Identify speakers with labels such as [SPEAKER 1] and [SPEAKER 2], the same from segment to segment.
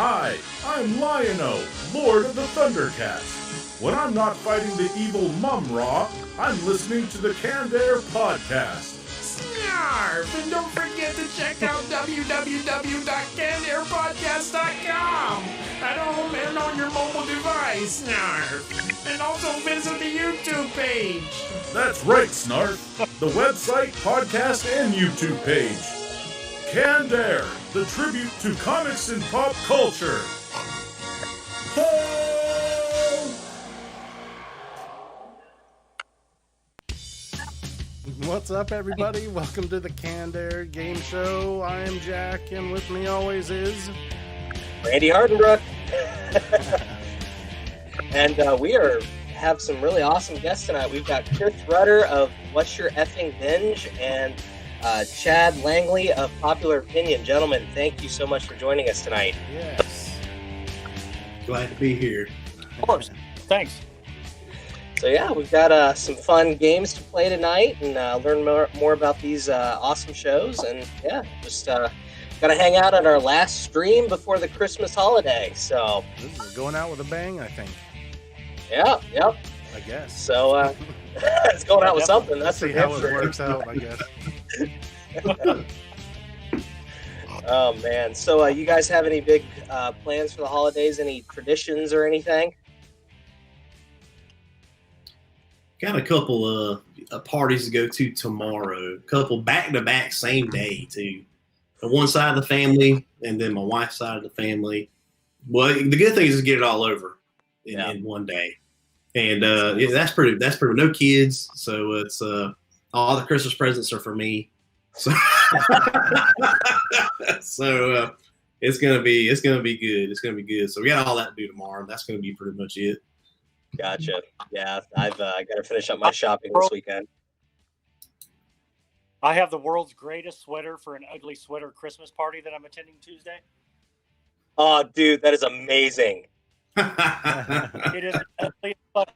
[SPEAKER 1] Hi, I'm Lion-O, Lord of the Thundercats. When I'm not fighting the evil Mum-Ra, I'm listening to the Canned Air podcast.
[SPEAKER 2] Snarf! And don't forget to check out www.cannedairpodcast.com at home and on your mobile device, Snarf! And also visit the YouTube page.
[SPEAKER 1] That's right, Snarf. The website, podcast, and YouTube page. Canned Air, the tribute to comics and pop culture.
[SPEAKER 3] What's up, everybody? Welcome to the Canned Air Game Show. I am Jack, and with me always is
[SPEAKER 4] Randy Hardenbrook. And we have some really awesome guests tonight. We've got Chris Rudder of What's Your Effing Binge and Chad Langley of Popular Opinion. Gentlemen, thank you so much for joining us tonight.
[SPEAKER 3] Yes.
[SPEAKER 5] Glad to be here.
[SPEAKER 4] Of course.
[SPEAKER 6] Thanks.
[SPEAKER 4] So yeah, we've got some fun games to play tonight and learn more about these awesome shows. And yeah, just gonna hang out on our last stream before the Christmas holiday. So
[SPEAKER 3] This is going out with a bang, I think.
[SPEAKER 4] yeah, yep.
[SPEAKER 3] I guess.
[SPEAKER 4] So it's going out with something. That's
[SPEAKER 3] See
[SPEAKER 4] for
[SPEAKER 3] how
[SPEAKER 4] damn
[SPEAKER 3] it
[SPEAKER 4] sure.
[SPEAKER 3] works out, I guess.
[SPEAKER 4] Oh man! So you guys have any big plans for the holidays? Any traditions or anything?
[SPEAKER 5] Got a couple parties to go to tomorrow. A couple back-to-back same day, too. On one side of the family, and then my wife's side of the family. Well, the good thing is to get it all over in one day. And yeah, that's pretty. No kids, so it's all the Christmas presents are for me. So, so it's gonna be good. It's gonna be good. So we got all that to do tomorrow. That's gonna be pretty much it.
[SPEAKER 4] Gotcha. Yeah, I've got to finish up my shopping this weekend.
[SPEAKER 6] I have the world's greatest sweater for an ugly sweater Christmas party that I'm attending Tuesday.
[SPEAKER 4] Oh, dude, that is amazing.
[SPEAKER 6] It is the ugliest fucking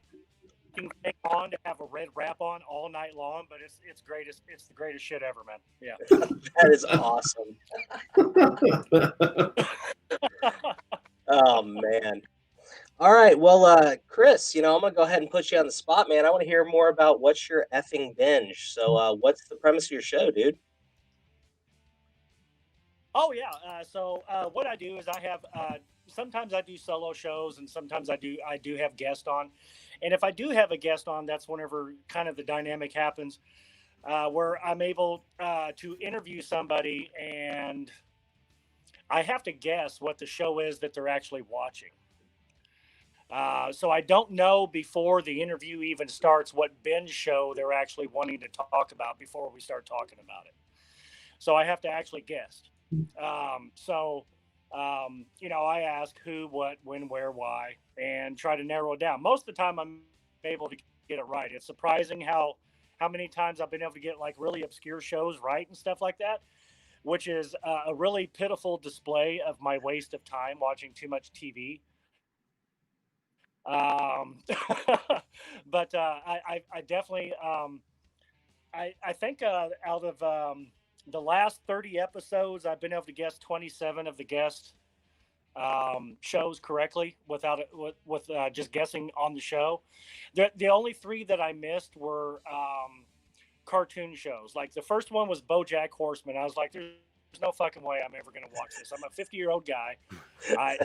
[SPEAKER 6] thing on to have a red wrap on all night long, but it's greatest. It's the greatest shit ever, man. Yeah.
[SPEAKER 4] That is awesome. Oh man. All right, well, Chris, I'm gonna go ahead and put you on the spot, man. I want to hear more about What's Your Effing Binge. So, what's the premise of your show, dude?
[SPEAKER 6] Oh yeah. So what I do is I have sometimes I do solo shows, and sometimes I do have guests on. And if I do have a guest on, that's whenever kind of the dynamic happens where I'm able to interview somebody, and I have to guess what the show is that they're actually watching. So I don't know before the interview even starts what binge show they're actually wanting to talk about before we start talking about it. So I have to actually guess. I ask who, what, when, where, why, and try to narrow it down. Most of the time I'm able to get it right. It's surprising how many times I've been able to get like really obscure shows right and stuff like that, which is a really pitiful display of my waste of time watching too much TV. But I definitely I think out of the last 30 episodes, I've been able to guess 27 of the guest shows correctly without it, with just guessing on the show. The only 3 that I missed were cartoon shows. Like the first one was BoJack Horseman. I was like, there's no fucking way I'm ever going to watch this. I'm a 50-year-old guy.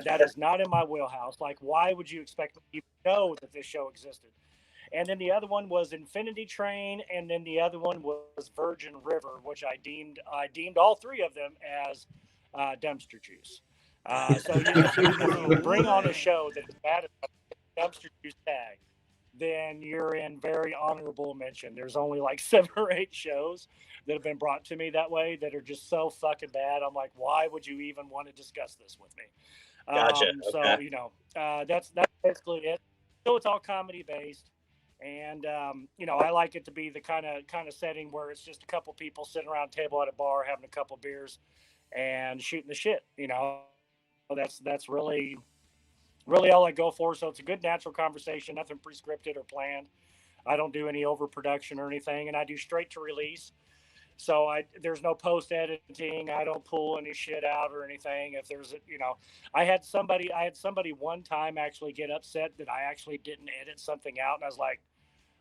[SPEAKER 6] That is not in my wheelhouse. Like, why would you expect me to know that this show existed? And then the other one was Infinity Train, and then the other one was Virgin River, which I deemed all 3 of them as dumpster juice. So if you bring on a show that is bad enough dumpster juice tag, then you're in very honorable mention. There's only like 7 or 8 shows that have been brought to me that way that are just so fucking bad. I'm like, why would you even want to discuss this with me?
[SPEAKER 4] Gotcha. Okay.
[SPEAKER 6] So, that's basically it. So it's all comedy based. And, I like it to be the kind of setting where it's just a couple people sitting around a table at a bar, having a couple beers and shooting the shit. That's really all I go for. So it's a good natural conversation, nothing pre-scripted or planned. I don't do any overproduction or anything, and I do straight to release. So there's no post editing. I don't pull any shit out or anything. If there's I had somebody one time actually get upset that I actually didn't edit something out, and I was like,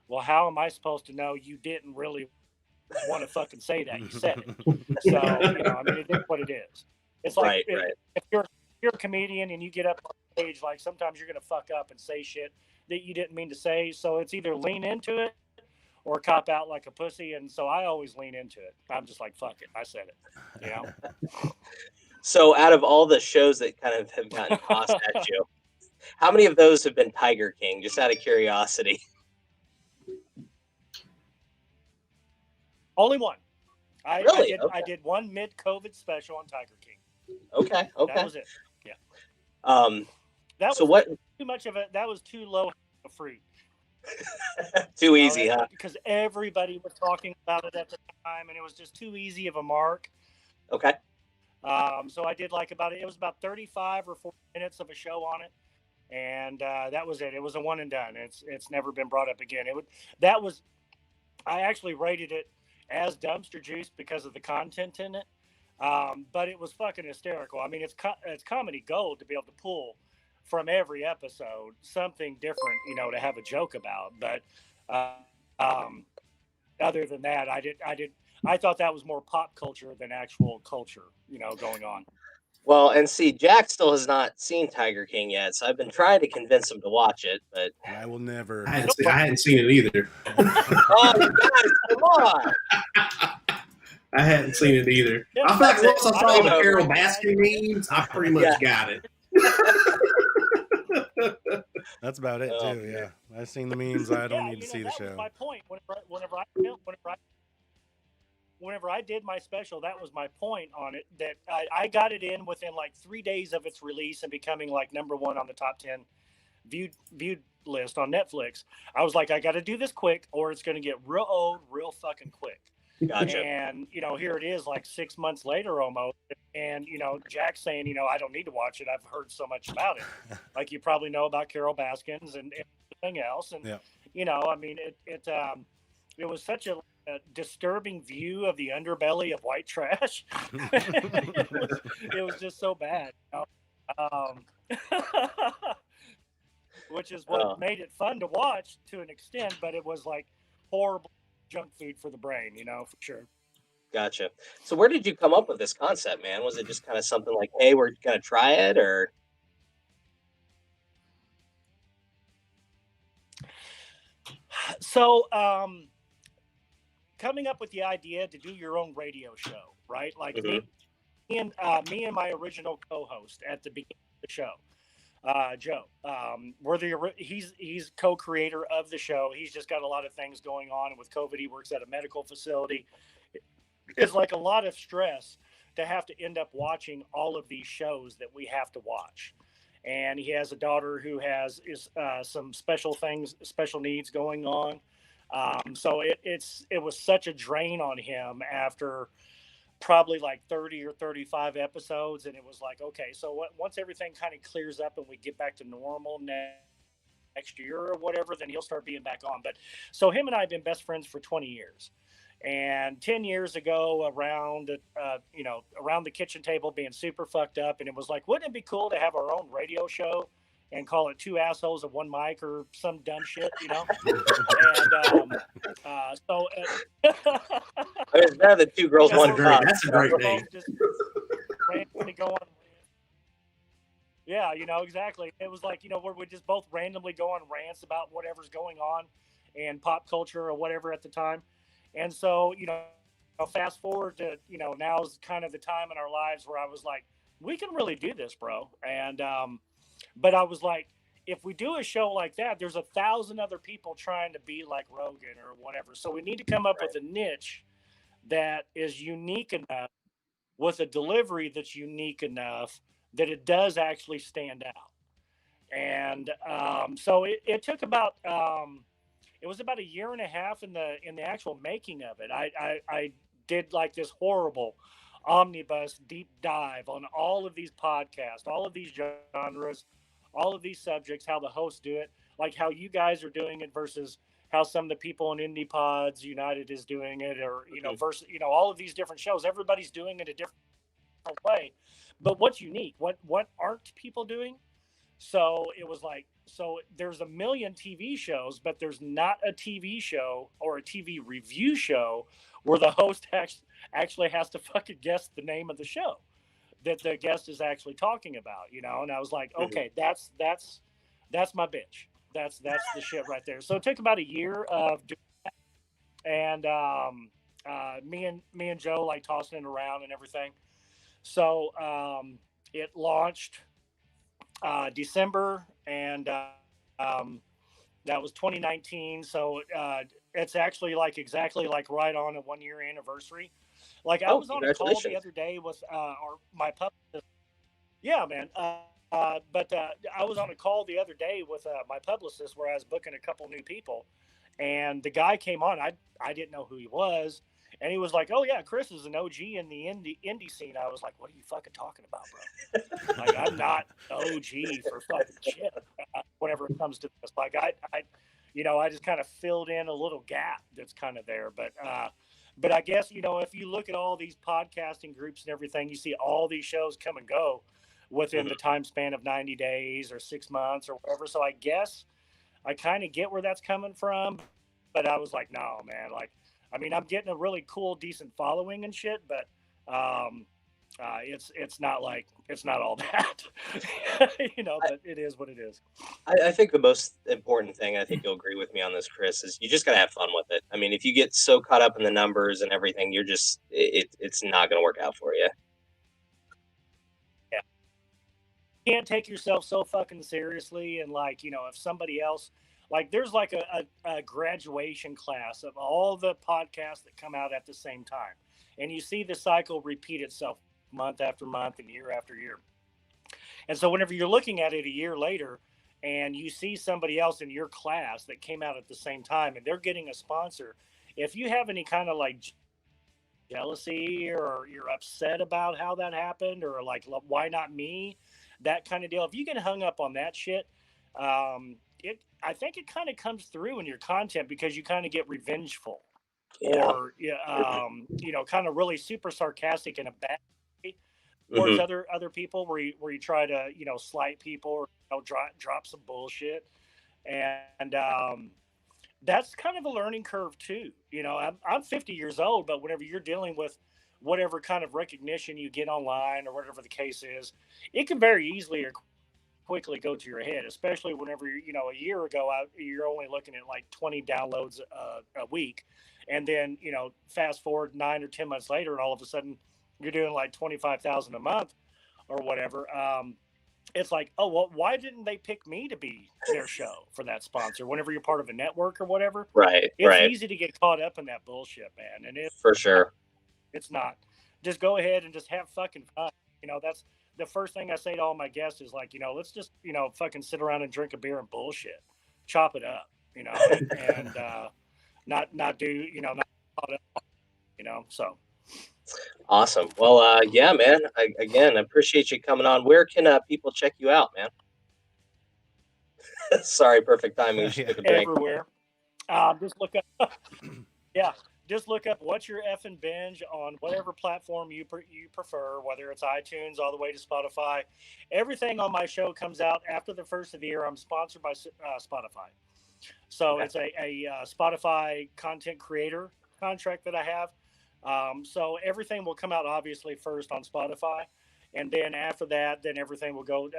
[SPEAKER 6] well, how am I supposed to know you didn't really want to fucking say that? You said it. So I mean, it is what it is. It's like if you're a comedian and you get up on stage, like sometimes you're gonna fuck up and say shit that you didn't mean to say. So it's either lean into it or cop out like a pussy. And so I always lean into it. I'm just like, fuck it. I said it.
[SPEAKER 4] So out of all the shows that kind of have gotten tossed at you, how many of those have been Tiger King? Just out of curiosity.
[SPEAKER 6] Only one. I did one mid-COVID special on Tiger King.
[SPEAKER 4] Okay.
[SPEAKER 6] That was it. Yeah.
[SPEAKER 4] That was what?
[SPEAKER 6] Too much of it. That was too low of fruit.
[SPEAKER 4] Too easy, huh?
[SPEAKER 6] Because everybody was talking about it at the time, and it was just too easy of a mark.
[SPEAKER 4] Okay.
[SPEAKER 6] So I did it was about 35 or 40 minutes of a show on it, and that was it. It was a one and done. It's never been brought up again. I actually rated it as dumpster juice because of the content in it, but it was fucking hysterical. I mean, it's comedy gold to be able to pull from every episode something different, to have a joke about. But other than that, I thought that was more pop culture than actual culture, going on.
[SPEAKER 4] Well, and see, Jack still has not seen Tiger King yet, so I've been trying to convince him to watch it, but
[SPEAKER 3] I will never.
[SPEAKER 5] I hadn't seen it either.
[SPEAKER 4] Oh, you guys, come on!
[SPEAKER 5] I hadn't seen it either. I feel like once I saw the Carol Baskin memes, I pretty much got it.
[SPEAKER 3] That's about it too. Yeah, I've seen the memes. I don't need to see the show.
[SPEAKER 6] That was my point. Whenever I did my special, that was my point on it. That I got it in within like 3 days of its release and becoming like number one on the top 10 viewed list on Netflix. I was like, I got to do this quick, or it's going to get real old, real fucking quick.
[SPEAKER 4] Gotcha.
[SPEAKER 6] And here it is, like 6 months later almost. And Jack's saying, I don't need to watch it. I've heard so much about it. Like you probably know about Carol Baskins and everything else. And I mean, it was such a disturbing view of the underbelly of white trash. it was just so bad. Which is what made it fun to watch to an extent, but it was like horrible junk food for the brain, for sure.
[SPEAKER 4] Gotcha. So where did you come up with this concept, man? Was it just kind of something like, hey, we're going to try it, or?
[SPEAKER 6] So, coming up with the idea to do your own radio show, right? Like me and my original co-host at the beginning of the show, Joe, he's co-creator of the show. He's just got a lot of things going on, and with COVID, he works at a medical facility. It's like a lot of stress to have to end up watching all of these shows that we have to watch. And he has a daughter who has some special needs going on. So it was such a drain on him after probably like 30 or 35 episodes. And it was like, okay, so once everything kind of clears up and we get back to normal next year or whatever, then he'll start being back on. But so him and I have been best friends for 20 years. And 10 years ago, around the kitchen table being super fucked up, and it was like, wouldn't it be cool to have our own radio show and call it Two Assholes of One Mic or some dumb shit, And so
[SPEAKER 4] it's better than Two Girls, One Cup.
[SPEAKER 5] That's a great name.
[SPEAKER 6] Just randomly go on. Yeah, exactly. It was like, where we just both randomly go on rants about whatever's going on in pop culture or whatever at the time. And so, fast forward to, now's kind of the time in our lives where I was like, we can really do this, bro. And, but I was like, if we do a show like that, there's 1,000 other people trying to be like Rogan or whatever. So we need to come up with a niche that is unique enough, with a delivery that's unique enough that it does actually stand out. And so it took about... it was about a year and a half in the actual making of it. I did like this horrible omnibus deep dive on all of these podcasts, all of these genres, all of these subjects, how the hosts do it, like how you guys are doing it versus how some of the people in Indie Pods United is doing it, or
[SPEAKER 4] Mhm.
[SPEAKER 6] versus all of these different shows. Everybody's doing it a different way. But what's unique? What aren't people doing? So it was like, so there's a million TV shows, but there's not a TV show or a TV review show where the host actually has to fucking guess the name of the show that the guest is actually talking about, And I was like,
[SPEAKER 4] Mhm.
[SPEAKER 6] okay, that's my bitch. That's the shit right there. So it took about a year of doing that, and me and Joe like tossing it around and everything. So it launched December, and that was 2019. So it's actually like exactly like right on a 1 year anniversary. Like I was on a call the other day with my publicist. Yeah, man. But I was on a call the other day with my publicist where I was booking a couple new people, and the guy came on. I didn't know who he was, and he was like, "Oh yeah, Chris is an OG in the indie scene." I was like, "What are you fucking talking about, bro? Like I'm not OG for fucking shit. Whenever it comes to this, like I just kind of filled in a little gap that's kind of there, but I guess if you look at all these podcasting groups and everything, you see all these shows come and go within the time span of 90 days or 6 months or whatever. So I guess I kind of get where that's coming from, but I was like, no, man. Like, I mean, I'm getting a really cool, decent following and shit, but it's not like it's not all that, But it is what it is.
[SPEAKER 4] I think the most important thing, I think you'll agree with me on this, Chris, is you just got to have fun with it. I mean, if you get so caught up in the numbers and everything, you're just it's not going to work out for you.
[SPEAKER 6] Yeah, you can't take yourself so fucking seriously, and like if somebody else. Like there's like a graduation class of all the podcasts that come out at the same time. And you see the cycle repeat itself month after month and year after year. And so whenever you're looking at it a year later and you see somebody else in your class that came out at the same time and they're getting a sponsor, if you have any kind of like jealousy or you're upset about how that happened or like, why not me? That kind of deal. If you get hung up on that shit, I think it kind of comes through in your content because you kind of get revengeful or kind of really super sarcastic in a bad way towards other people where you try to slight people or drop some bullshit, and that's kind of a learning curve too. I'm 50 years old, but whenever you're dealing with whatever kind of recognition you get online or whatever the case is, it can very easily or quickly go to your head, especially whenever a year ago you're only looking at like 20 downloads a week, and then fast forward 9 or 10 months later and all of a sudden you're doing like 25,000 a month or whatever. It's like, oh well, why didn't they pick me to be their show for that sponsor whenever you're part of a network or whatever? It's easy to get caught up in that bullshit, man, and it's
[SPEAKER 4] for sure.
[SPEAKER 6] It's not. Just go ahead and just have fucking fun. That's the first thing I say to all my guests is like, let's just, fucking sit around and drink a beer and bullshit, chop it up, and not do, not so.
[SPEAKER 4] Awesome. Well, yeah, man, I appreciate you coming on. Where can people check you out, man? Sorry, perfect timing. You took a drink.
[SPEAKER 6] Everywhere. Just look up. Yeah. Just look up What's Your Effing Binge on whatever platform you prefer, whether it's iTunes all the way to Spotify. Everything on my show comes out after the first of the year. I'm sponsored by Spotify. So it's a Spotify content creator contract that I have. So everything will come out obviously first on Spotify. And then after that, then everything will go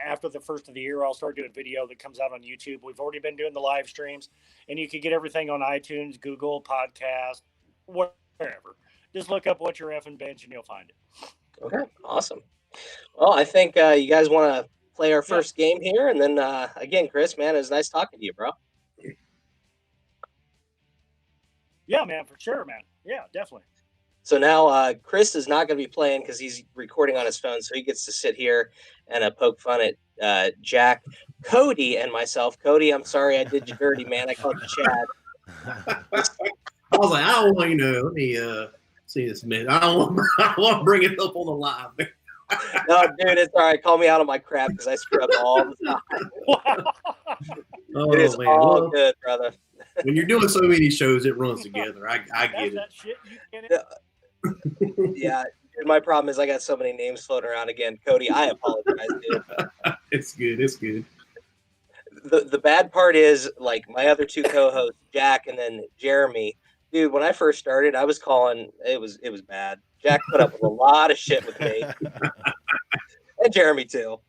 [SPEAKER 6] after the first of the year. I'll start doing video that comes out on YouTube. We've already been doing the live streams, and you can get everything on iTunes, Google Podcast, wherever. Just look up What's Your Effing Binge and you'll find it.
[SPEAKER 4] Okay, awesome. Well, I think you guys want to play our first game here, and then again, Chris, man, it was nice talking to you, bro.
[SPEAKER 6] Yeah, man, for sure, man. Yeah, definitely.
[SPEAKER 4] So now Chris is not going to be playing because he's recording on his phone, so he gets to sit here and poke fun at Jack, Cody, and myself. Cody, I'm sorry I did you dirty, man. I called you Chad.
[SPEAKER 5] I was like, I don't want let me see this minute. I don't want to bring it up on the live.
[SPEAKER 4] No, dude, it's all right. Call me out on my crap because I screw up all the time. It is all good, brother.
[SPEAKER 5] When you're doing so many shows, it runs together. I get it.
[SPEAKER 6] That shit you can
[SPEAKER 4] Yeah. And my problem is I got so many names floating around again. Cody, I apologize, dude.
[SPEAKER 5] It's good. It's good.
[SPEAKER 4] The bad part is, like, my other two co-hosts, Jack and then Jeremy. Dude, when I first started, I was calling. It was bad. Jack put up with a lot of shit with me, and Jeremy too.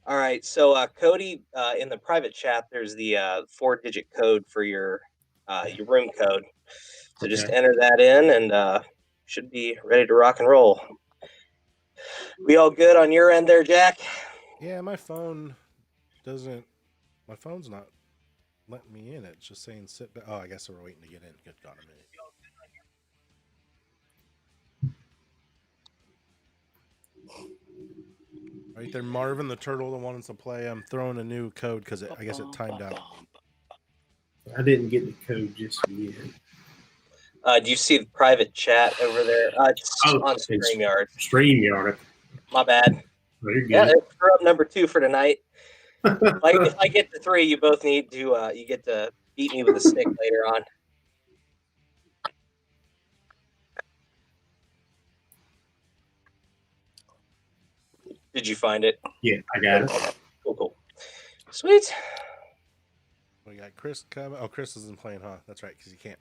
[SPEAKER 4] All right, so Cody, in the private chat, there's the 4-digit code for your room code. So just enter that in, and should be ready to rock and roll. We all good on your end there, Jack?
[SPEAKER 3] Yeah, my phone's not letting me in. It's just saying sit back. Oh, I guess we're waiting to get in. Good God, a minute. Right there, Marvin the Turtle, the one wants to play. I'm throwing a new code because I guess it timed out.
[SPEAKER 5] I didn't get the code just yet.
[SPEAKER 4] Do you see the private chat over there? It's on StreamYard.
[SPEAKER 5] StreamYard.
[SPEAKER 4] My bad.
[SPEAKER 5] Very good.
[SPEAKER 4] Yeah, it's up number 2 for tonight. Like, if I get to 3, you both need to. You get to beat me with a stick later on. Did you find it?
[SPEAKER 5] Yeah, I got it.
[SPEAKER 4] Cool. Sweet.
[SPEAKER 3] We got Chris coming. Oh, Chris isn't playing, huh? That's right, because he can't.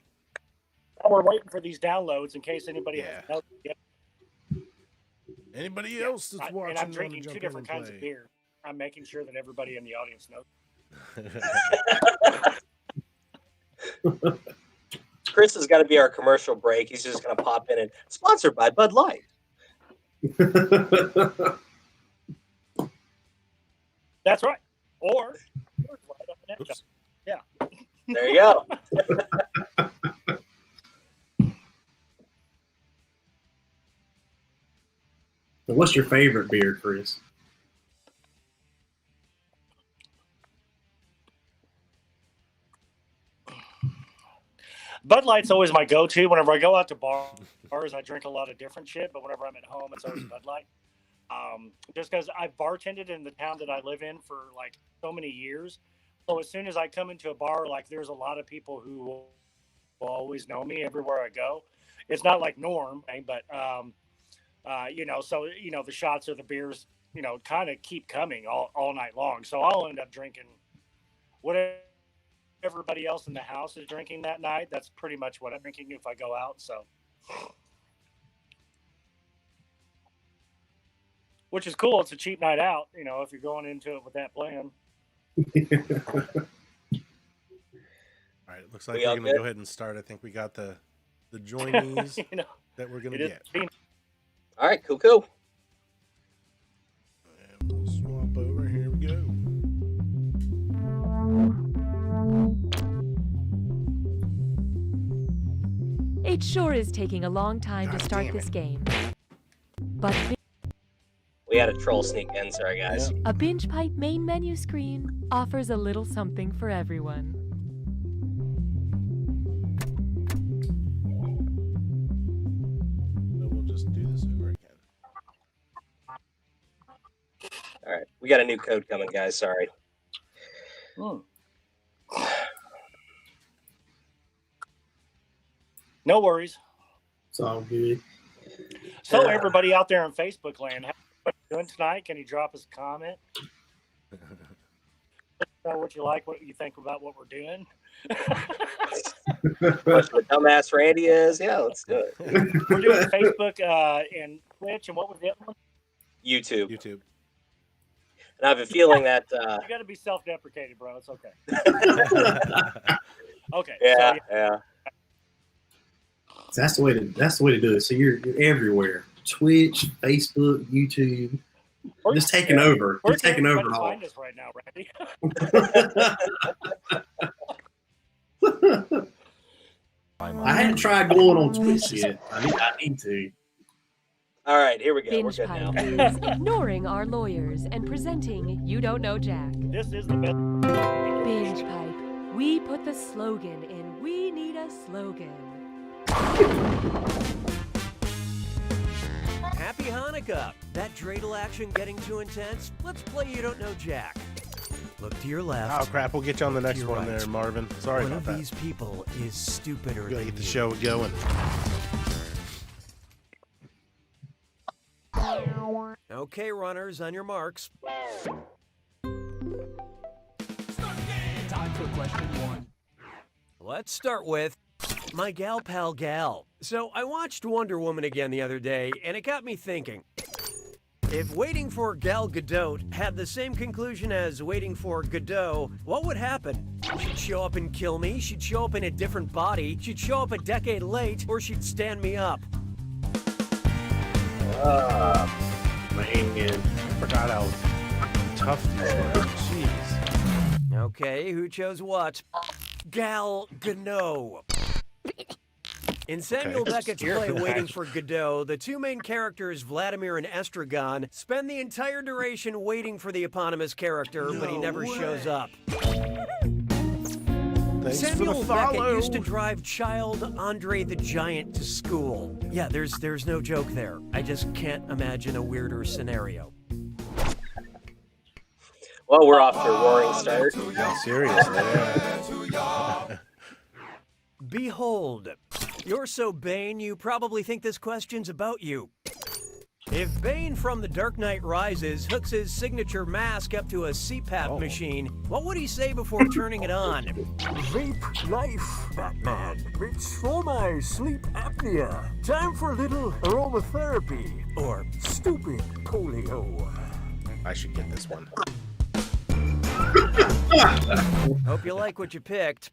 [SPEAKER 6] We're waiting for these downloads in case anybody has notes.
[SPEAKER 3] Anybody else that's watching?
[SPEAKER 6] And I'm drinking 2 different kinds of beer. I'm making sure that everybody in the audience knows.
[SPEAKER 4] Chris has got to be our commercial break. He's just going to pop in and sponsored by Bud Light.
[SPEAKER 6] That's right. Or
[SPEAKER 3] Oops.
[SPEAKER 6] Yeah.
[SPEAKER 4] There you go.
[SPEAKER 5] So what's your favorite beer, Chris?
[SPEAKER 6] Bud Light's always my go-to. Whenever I go out to bars, I drink a lot of different shit, but whenever I'm at home, it's always Bud Light. Just because I've bartended in the town that I live in for like so many years. So as soon as I come into a bar, like there's a lot of people who will always know me everywhere I go. It's not like Norm, but the shots or the beers, kind of keep coming all night long. So I'll end up drinking whatever everybody else in the house is drinking that night. That's pretty much what I'm drinking if I go out. So, which is cool. It's a cheap night out, if you're going into it with that plan.
[SPEAKER 3] All right, it looks like we're going to go ahead and start. I think we got the joinees that we're going to get.
[SPEAKER 4] All right, cool.
[SPEAKER 3] And we'll swap over. Here we go.
[SPEAKER 7] It sure is taking a long time to start this game. But
[SPEAKER 4] we had a troll sneak in. Sorry, guys.
[SPEAKER 7] A Binge Pipe main menu screen offers a little something for everyone.
[SPEAKER 3] So we'll just do this over again.
[SPEAKER 4] All right, we got a new code coming, guys. Sorry.
[SPEAKER 6] No worries.
[SPEAKER 5] It's all good.
[SPEAKER 6] So everybody out there in Facebook land, how are you doing tonight? Can you drop us a comment? What you like, what you think about what we're doing?
[SPEAKER 4] What the dumbass Randy is? Yeah, let's do it.
[SPEAKER 6] We're doing Facebook and Twitch, and what was the other one?
[SPEAKER 4] YouTube.
[SPEAKER 5] YouTube.
[SPEAKER 4] And I have a feeling that
[SPEAKER 6] you got to be self-deprecating, bro. It's okay. Okay.
[SPEAKER 4] Yeah.
[SPEAKER 5] That's the way to do it. So you're everywhere. Twitch, Facebook, YouTube. Just taking over. Just taking over all.
[SPEAKER 6] Find us right now, Randy.
[SPEAKER 5] I hadn't tried going on Twitch yet. I need to.
[SPEAKER 4] All right, here we go.
[SPEAKER 7] Binge
[SPEAKER 4] We're good now.
[SPEAKER 7] Pipe is ignoring our lawyers and presenting You Don't Know Jack.
[SPEAKER 6] This is the best.
[SPEAKER 7] Binge Pipe. We put the slogan in We Need a Slogan.
[SPEAKER 8] Happy Hanukkah! That dreidel action getting too intense? Let's play You Don't Know Jack. Look to your left.
[SPEAKER 3] Oh crap! We'll get you on the next one
[SPEAKER 8] right.
[SPEAKER 3] there, Marvin. Sorry
[SPEAKER 8] One
[SPEAKER 3] about
[SPEAKER 8] of
[SPEAKER 3] that.
[SPEAKER 8] these people is stupider
[SPEAKER 3] Gotta
[SPEAKER 8] than
[SPEAKER 3] get the
[SPEAKER 8] you.
[SPEAKER 3] show going.
[SPEAKER 8] Okay, runners, on your marks.
[SPEAKER 2] Time for question 1.
[SPEAKER 8] Let's start with my gal pal Gal. So I watched Wonder Woman again the other day, and it got me thinking. If Waiting for Gal Gadot had the same conclusion as Waiting for Godot, what would happen? She'd show up and kill me, she'd show up in a different body, she'd show up a decade late, or she'd stand me up.
[SPEAKER 5] Man.
[SPEAKER 3] I forgot how tough these were. Jeez.
[SPEAKER 8] Okay, who chose what? Gal Gadot. In Samuel Beckett's play Waiting for Godot, the two main characters, Vladimir and Estragon, spend the entire duration waiting for the eponymous character, but he never shows up.
[SPEAKER 3] Thanks
[SPEAKER 8] Samuel
[SPEAKER 3] for the
[SPEAKER 8] Beckett
[SPEAKER 3] follow.
[SPEAKER 8] used to drive child Andre the Giant to school. Yeah, there's no joke there. I just can't imagine a weirder scenario.
[SPEAKER 4] Well, we're off to a roaring start.
[SPEAKER 3] Seriously. Yeah.
[SPEAKER 8] Behold, you're so Bane, you probably think this question's about you. If Bane from The Dark Knight Rises hooks his signature mask up to a CPAP machine, what would he say before turning it on? Vape life, Batman. It's for my sleep apnea. Time for a little aromatherapy. Or stupid polio.
[SPEAKER 3] I should get this one.
[SPEAKER 8] Hope you like what you picked.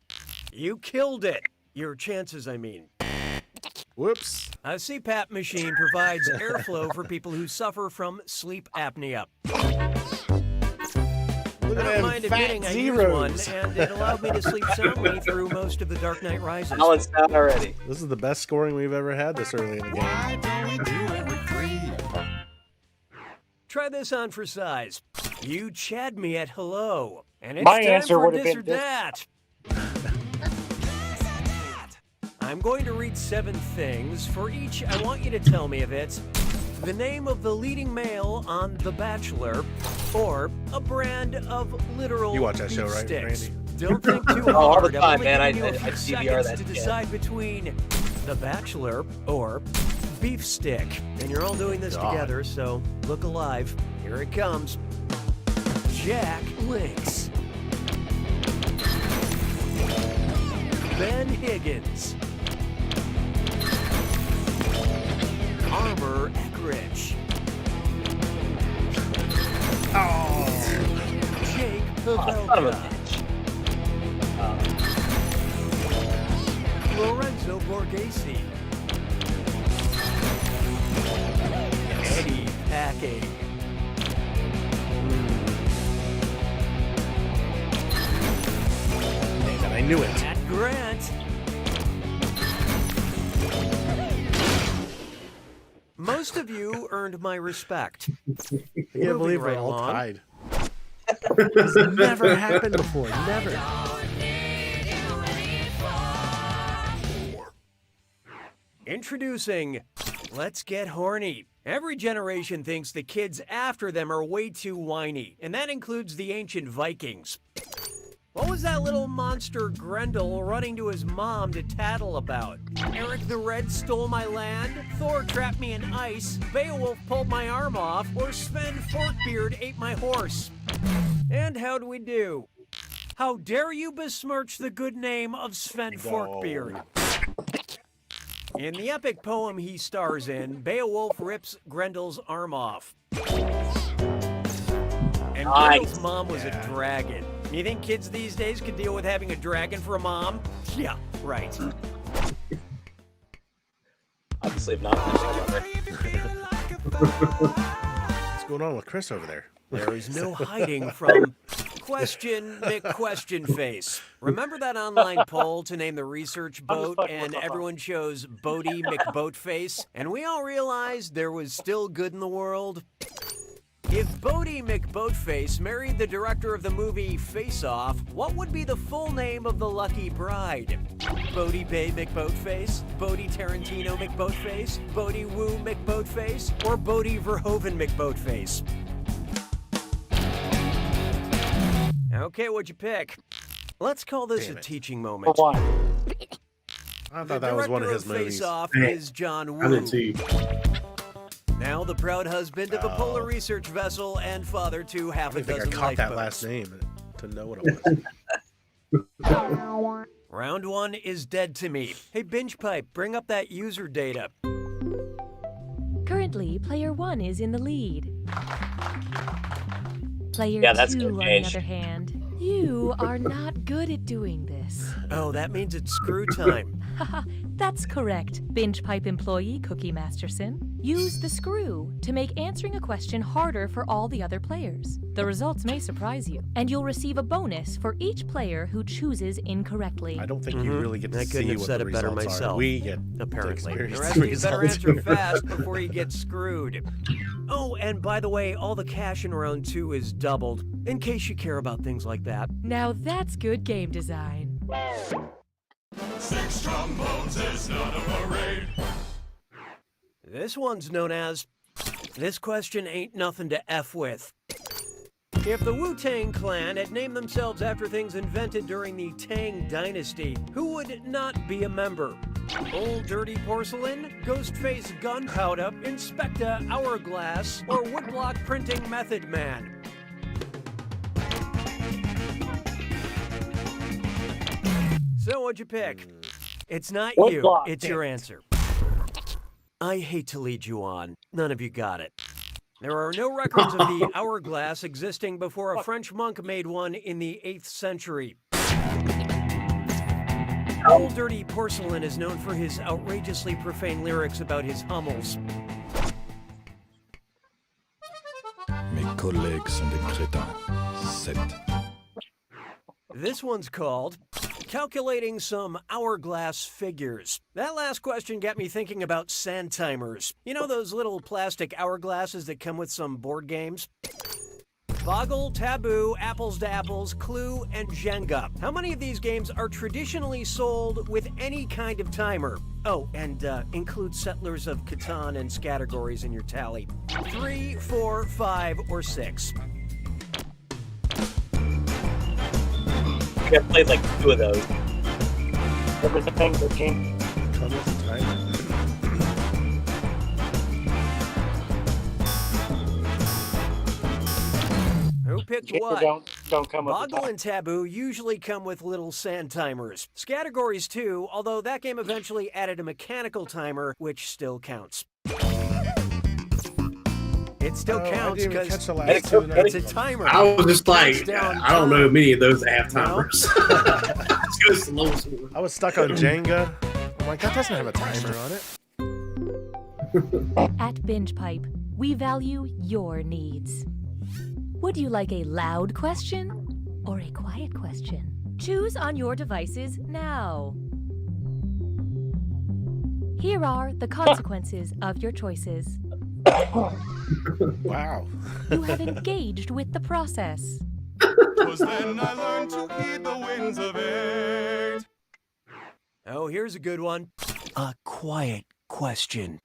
[SPEAKER 8] You killed it. Your chances, I mean.
[SPEAKER 3] Whoops.
[SPEAKER 8] A CPAP machine provides airflow for people who suffer from sleep apnea.
[SPEAKER 3] Look
[SPEAKER 8] I
[SPEAKER 3] at
[SPEAKER 8] don't
[SPEAKER 3] them
[SPEAKER 8] mind
[SPEAKER 3] fat
[SPEAKER 8] admitting I used one,
[SPEAKER 3] zeros.
[SPEAKER 8] and it allowed me to sleep soundly through most of The Dark Knight Rises.
[SPEAKER 4] Alan's down already.
[SPEAKER 3] This is the best scoring we've ever had this early in the game.
[SPEAKER 2] Why don't we do it with 3?
[SPEAKER 8] Try this on for size. You Chad me at hello, and it's
[SPEAKER 6] My
[SPEAKER 8] time
[SPEAKER 6] answer
[SPEAKER 8] for
[SPEAKER 6] would have
[SPEAKER 8] this
[SPEAKER 6] been
[SPEAKER 8] or
[SPEAKER 6] this.
[SPEAKER 8] that. I'm going to read 7 things. For each, I want you to tell me if it's the name of the leading male on The Bachelor, or a brand of literal
[SPEAKER 3] You watch that show,
[SPEAKER 8] beef
[SPEAKER 3] right,
[SPEAKER 8] sticks.
[SPEAKER 3] Randy?
[SPEAKER 8] Don't think too
[SPEAKER 4] All
[SPEAKER 8] hard.
[SPEAKER 4] the
[SPEAKER 8] I'm
[SPEAKER 4] time,
[SPEAKER 8] only
[SPEAKER 4] man.
[SPEAKER 8] giving you a
[SPEAKER 4] I
[SPEAKER 8] few
[SPEAKER 4] DVR
[SPEAKER 8] seconds
[SPEAKER 4] that
[SPEAKER 8] to
[SPEAKER 4] shit.
[SPEAKER 8] decide between The Bachelor or beef stick. And you're all doing this
[SPEAKER 3] God.
[SPEAKER 8] together, so look alive. Here it comes. Jack Links. Ben Higgins. Armor Eckridge. Jake
[SPEAKER 4] Oh, son of a
[SPEAKER 8] Pavelka.
[SPEAKER 4] bitch.
[SPEAKER 8] Lorenzo Borghese. Eddy Packing.
[SPEAKER 3] Damn it, I knew it.
[SPEAKER 8] Matt Grant. Most of you earned my respect.
[SPEAKER 3] I can't
[SPEAKER 8] Moving
[SPEAKER 3] believe
[SPEAKER 8] right
[SPEAKER 3] we're all
[SPEAKER 8] along.
[SPEAKER 3] tied. This has never happened before. Never.
[SPEAKER 8] Introducing Let's Get Horny. Every generation thinks the kids after them are way too whiny, and that includes the ancient Vikings. What was that little monster Grendel running to his mom to tattle about? Eric the Red stole my land, Thor trapped me in ice, Beowulf pulled my arm off, or Sven Forkbeard ate my horse. And how'd we do? How dare you besmirch the good name of Sven Forkbeard? In the epic poem he stars in, Beowulf rips Grendel's arm off. And Grendel's mom was a dragon. You think kids these days can deal with having a dragon for a mom? Yeah, right.
[SPEAKER 4] Obviously, not.
[SPEAKER 3] What's going on with Chris over there?
[SPEAKER 8] There is no hiding from Question McQuestion Face. Remember that online poll to name the research boat, and everyone chose Bodie McBoatface, and we all realized there was still good in the world? If Bodie McBoatface married the director of the movie Face Off, what would be the full name of the lucky bride? Bodie Bay McBoatface? Bodie Tarantino McBoatface? Bodie Woo McBoatface? Or Bodie Verhoeven McBoatface? Okay, what'd you pick? Let's call this
[SPEAKER 3] Damn
[SPEAKER 8] a
[SPEAKER 3] it.
[SPEAKER 8] teaching
[SPEAKER 6] For
[SPEAKER 8] moment.
[SPEAKER 6] one.
[SPEAKER 3] I
[SPEAKER 8] The
[SPEAKER 3] thought that was one of
[SPEAKER 8] director
[SPEAKER 3] his movies.
[SPEAKER 8] Face Off
[SPEAKER 5] Hey,
[SPEAKER 8] is John
[SPEAKER 5] I
[SPEAKER 8] Woo.
[SPEAKER 5] did too.
[SPEAKER 8] Now the proud husband of a polar research vessel and father to half
[SPEAKER 3] I
[SPEAKER 8] a
[SPEAKER 3] think I
[SPEAKER 8] dozen
[SPEAKER 3] caught that
[SPEAKER 8] lifeboats.
[SPEAKER 3] last name to know what it was.
[SPEAKER 8] Round 1 is dead to me. Hey, Binge Pipe, bring up that user data.
[SPEAKER 7] Currently, player 1 is in the lead. Player
[SPEAKER 4] Yeah, that's
[SPEAKER 7] 2,
[SPEAKER 4] gonna
[SPEAKER 7] on the
[SPEAKER 4] change.
[SPEAKER 7] other hand, you are not good at doing this.
[SPEAKER 8] Oh, that means it's screw time.
[SPEAKER 7] Haha, that's correct, Binge Pipe employee Cookie Masterson. Use the screw to make answering a question harder for all the other players. The results may surprise you, and you'll receive a bonus for each player who chooses incorrectly.
[SPEAKER 3] I don't think you really get to
[SPEAKER 8] I couldn't
[SPEAKER 3] see
[SPEAKER 8] have
[SPEAKER 3] what
[SPEAKER 8] said
[SPEAKER 3] the
[SPEAKER 8] it better
[SPEAKER 3] results are.
[SPEAKER 8] myself.
[SPEAKER 3] We get
[SPEAKER 8] Apparently.
[SPEAKER 3] to
[SPEAKER 8] The
[SPEAKER 3] experience
[SPEAKER 8] rest
[SPEAKER 3] the
[SPEAKER 8] of you better
[SPEAKER 3] results.
[SPEAKER 8] answer fast before you get screwed. Oh, and by the way, all the cash in round 2 is doubled, in case you care about things like that.
[SPEAKER 7] Now that's good game design.
[SPEAKER 2] 6 trombones is not a parade.
[SPEAKER 8] This one's known as, this question ain't nothing to F with. If the Wu-Tang Clan had named themselves after things invented during the Tang Dynasty, who would not be a member? Old Dirty Porcelain, Ghostface Gunpowder, Inspector Hourglass, or Woodblock Printing Method Man? So what'd you pick? It's not you,
[SPEAKER 6] Woodblock,
[SPEAKER 8] it's
[SPEAKER 6] damn
[SPEAKER 8] your
[SPEAKER 6] it.
[SPEAKER 8] answer. I hate to lead you on. None of you got it. There are no records of the hourglass existing before a French monk made one in the 8th century. Old Dirty Porcelain is known for his outrageously profane lyrics about his hummels.
[SPEAKER 9] Mes collègues sont des crétins. 7.
[SPEAKER 8] This one's called Calculating Some Hourglass Figures. That last question got me thinking about sand timers. You know those little plastic hourglasses that come with some board games? Boggle, Taboo, Apples to Apples, Clue, and Jenga. How many of these games are traditionally sold with any kind of timer? Oh, and include Settlers of Catan and Scattergories in your tally. 3, 4, 5, or 6.
[SPEAKER 4] I think I played like 2 of those.
[SPEAKER 6] Everything that came.
[SPEAKER 3] Come with the timer.
[SPEAKER 8] Who picked
[SPEAKER 6] Jenga
[SPEAKER 8] what?
[SPEAKER 6] don't come with the
[SPEAKER 8] Boggle
[SPEAKER 6] top.
[SPEAKER 8] and Taboo usually come with little sand timers. Scattergories too, although that game eventually added a mechanical timer, which still counts. It still
[SPEAKER 3] Oh, I
[SPEAKER 8] counts
[SPEAKER 3] didn't even catch
[SPEAKER 8] because
[SPEAKER 3] the last two and
[SPEAKER 8] it's a
[SPEAKER 3] everything.
[SPEAKER 8] timer.
[SPEAKER 5] I was just like,
[SPEAKER 8] Down
[SPEAKER 5] I don't know
[SPEAKER 8] time.
[SPEAKER 5] many of those that have
[SPEAKER 8] No?
[SPEAKER 5] timers. Let's go slow.
[SPEAKER 3] I was stuck on Jenga. I'm like, that doesn't have a timer on it.
[SPEAKER 7] At Binge Pipe, we value your needs. Would you like a loud question or a quiet question? Choose on your devices now. Here are the consequences of your choices.
[SPEAKER 3] Wow.
[SPEAKER 7] You have engaged with the process.
[SPEAKER 2] 'Twas then I learned to heed the winds of 8.
[SPEAKER 8] Oh, here's a good one. A quiet question.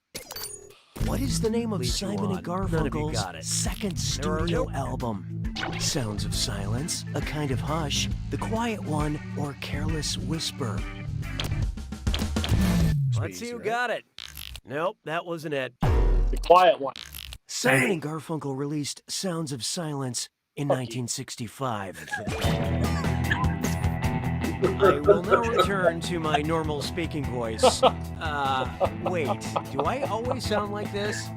[SPEAKER 8] What is the name of Lead you Simon on. and None of you Garfunkel's got it.
[SPEAKER 10] second
[SPEAKER 8] There are
[SPEAKER 10] studio
[SPEAKER 8] no-
[SPEAKER 10] album?
[SPEAKER 8] Sounds of Silence, A Kind of Hush, The Quiet One, or Careless Whisper? Let's see who
[SPEAKER 3] right?
[SPEAKER 8] got it. Nope, that wasn't it.
[SPEAKER 6] The quiet one.
[SPEAKER 8] Simon and Garfunkel released Sounds of Silence in 1965. I will now return to my normal speaking voice. Wait, do I always sound like this?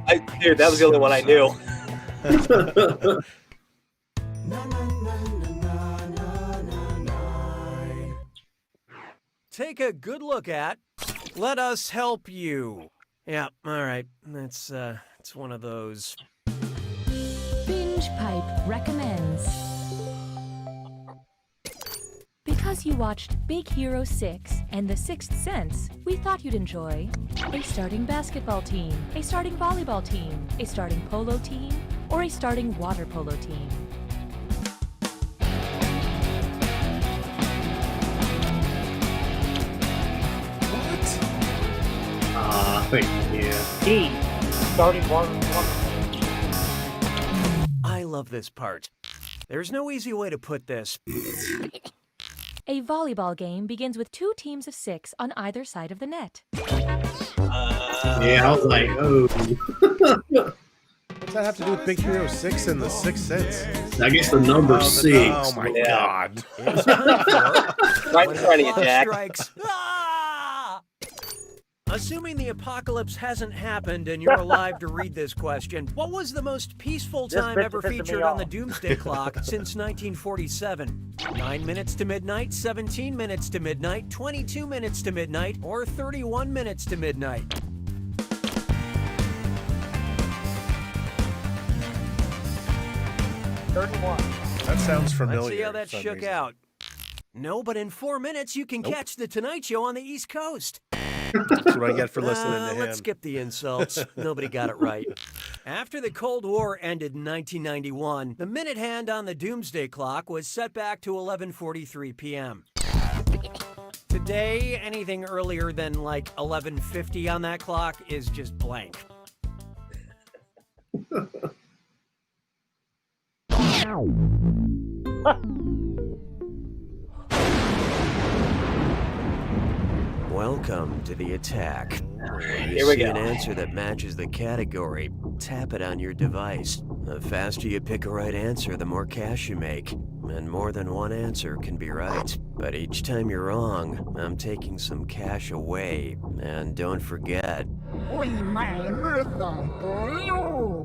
[SPEAKER 4] Dude, that was the only one I knew.
[SPEAKER 8] Take a good look at. Let us help you. Yeah, all right. That's it's one of those.
[SPEAKER 7] Binge Pipe recommends. Because you watched Big Hero 6 and The Sixth Sense, we thought you'd enjoy a starting basketball team, a starting volleyball team, a starting polo team, or a starting water polo team.
[SPEAKER 5] I think, yeah.
[SPEAKER 6] Starting water.
[SPEAKER 8] I love this part. There's no easy way to put this.
[SPEAKER 7] A volleyball game begins with 2 teams of 6 on either side of the net.
[SPEAKER 5] Yeah, I was like, oh.
[SPEAKER 3] What's that have to do with Big Hero 6 and the Sixth Sense?
[SPEAKER 5] I guess the number 6.
[SPEAKER 3] Oh my God.
[SPEAKER 4] Right in front of you, Jack.
[SPEAKER 8] Strikes. Ah! Assuming the apocalypse hasn't happened and you're alive to read this question, what was the most peaceful time ever featured on the Doomsday Clock since 1947? 9 minutes to midnight, 17 minutes to midnight, 22 minutes to midnight, or 31 minutes to midnight?
[SPEAKER 3] That sounds familiar.
[SPEAKER 8] Let's see how that
[SPEAKER 3] for some
[SPEAKER 8] shook
[SPEAKER 3] reason.
[SPEAKER 8] out. No, but in 4 minutes you can catch The Tonight Show on the East Coast.
[SPEAKER 3] That's what I get for listening to him.
[SPEAKER 8] Let's skip the insults. Nobody got it right. After the Cold War ended in 1991, the minute hand on the Doomsday Clock was set back to 11:43 p.m. Today, anything earlier than like 11:50 on that clock is just blank. Welcome to the attack.
[SPEAKER 4] Here we
[SPEAKER 8] See
[SPEAKER 4] go.
[SPEAKER 8] an answer that matches the category. Tap it on your device. The faster you pick a right answer, the more cash you make. And more than one answer can be right. But each time you're wrong, I'm taking some cash away. And don't forget,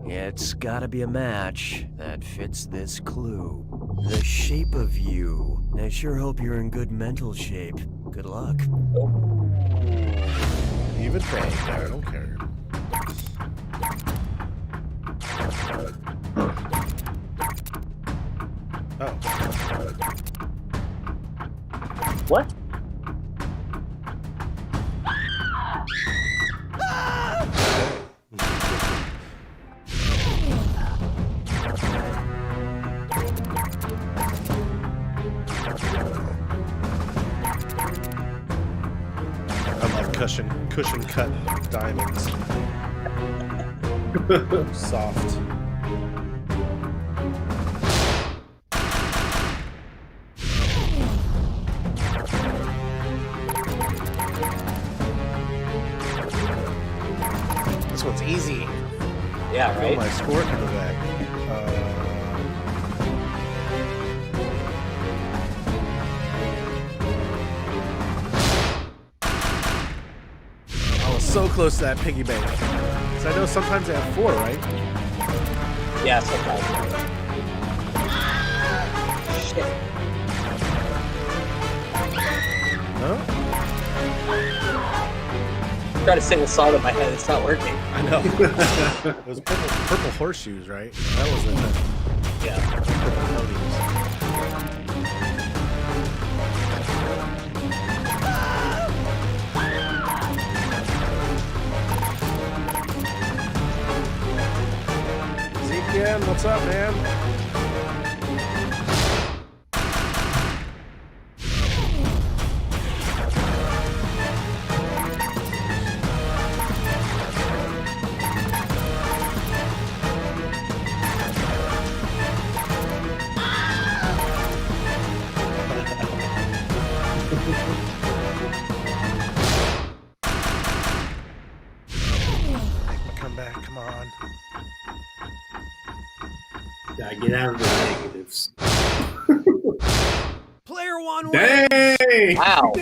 [SPEAKER 8] it's gotta be a match that fits this clue. The shape of you. I sure hope you're in good mental shape. Good luck.
[SPEAKER 3] Even trying, I don't care. Oh.
[SPEAKER 4] What?
[SPEAKER 3] I love cushion cut diamonds. Soft. This one's easy.
[SPEAKER 4] Yeah,
[SPEAKER 3] Throw
[SPEAKER 4] right?
[SPEAKER 3] my score into that. I was so close to that piggy bank. So I know sometimes they have 4, right?
[SPEAKER 4] Yeah, sometimes. Shit.
[SPEAKER 3] Huh?
[SPEAKER 4] I'm trying to sing a song in my head. It's not working.
[SPEAKER 3] I know. It was purple horseshoes, right? That was it.
[SPEAKER 4] Yeah.
[SPEAKER 3] Purple ponies. Zeke, what's up, man? Come back, come on.
[SPEAKER 5] Gotta get out of the negatives.
[SPEAKER 8] Player one wins.
[SPEAKER 5] Dang!
[SPEAKER 4] Wow.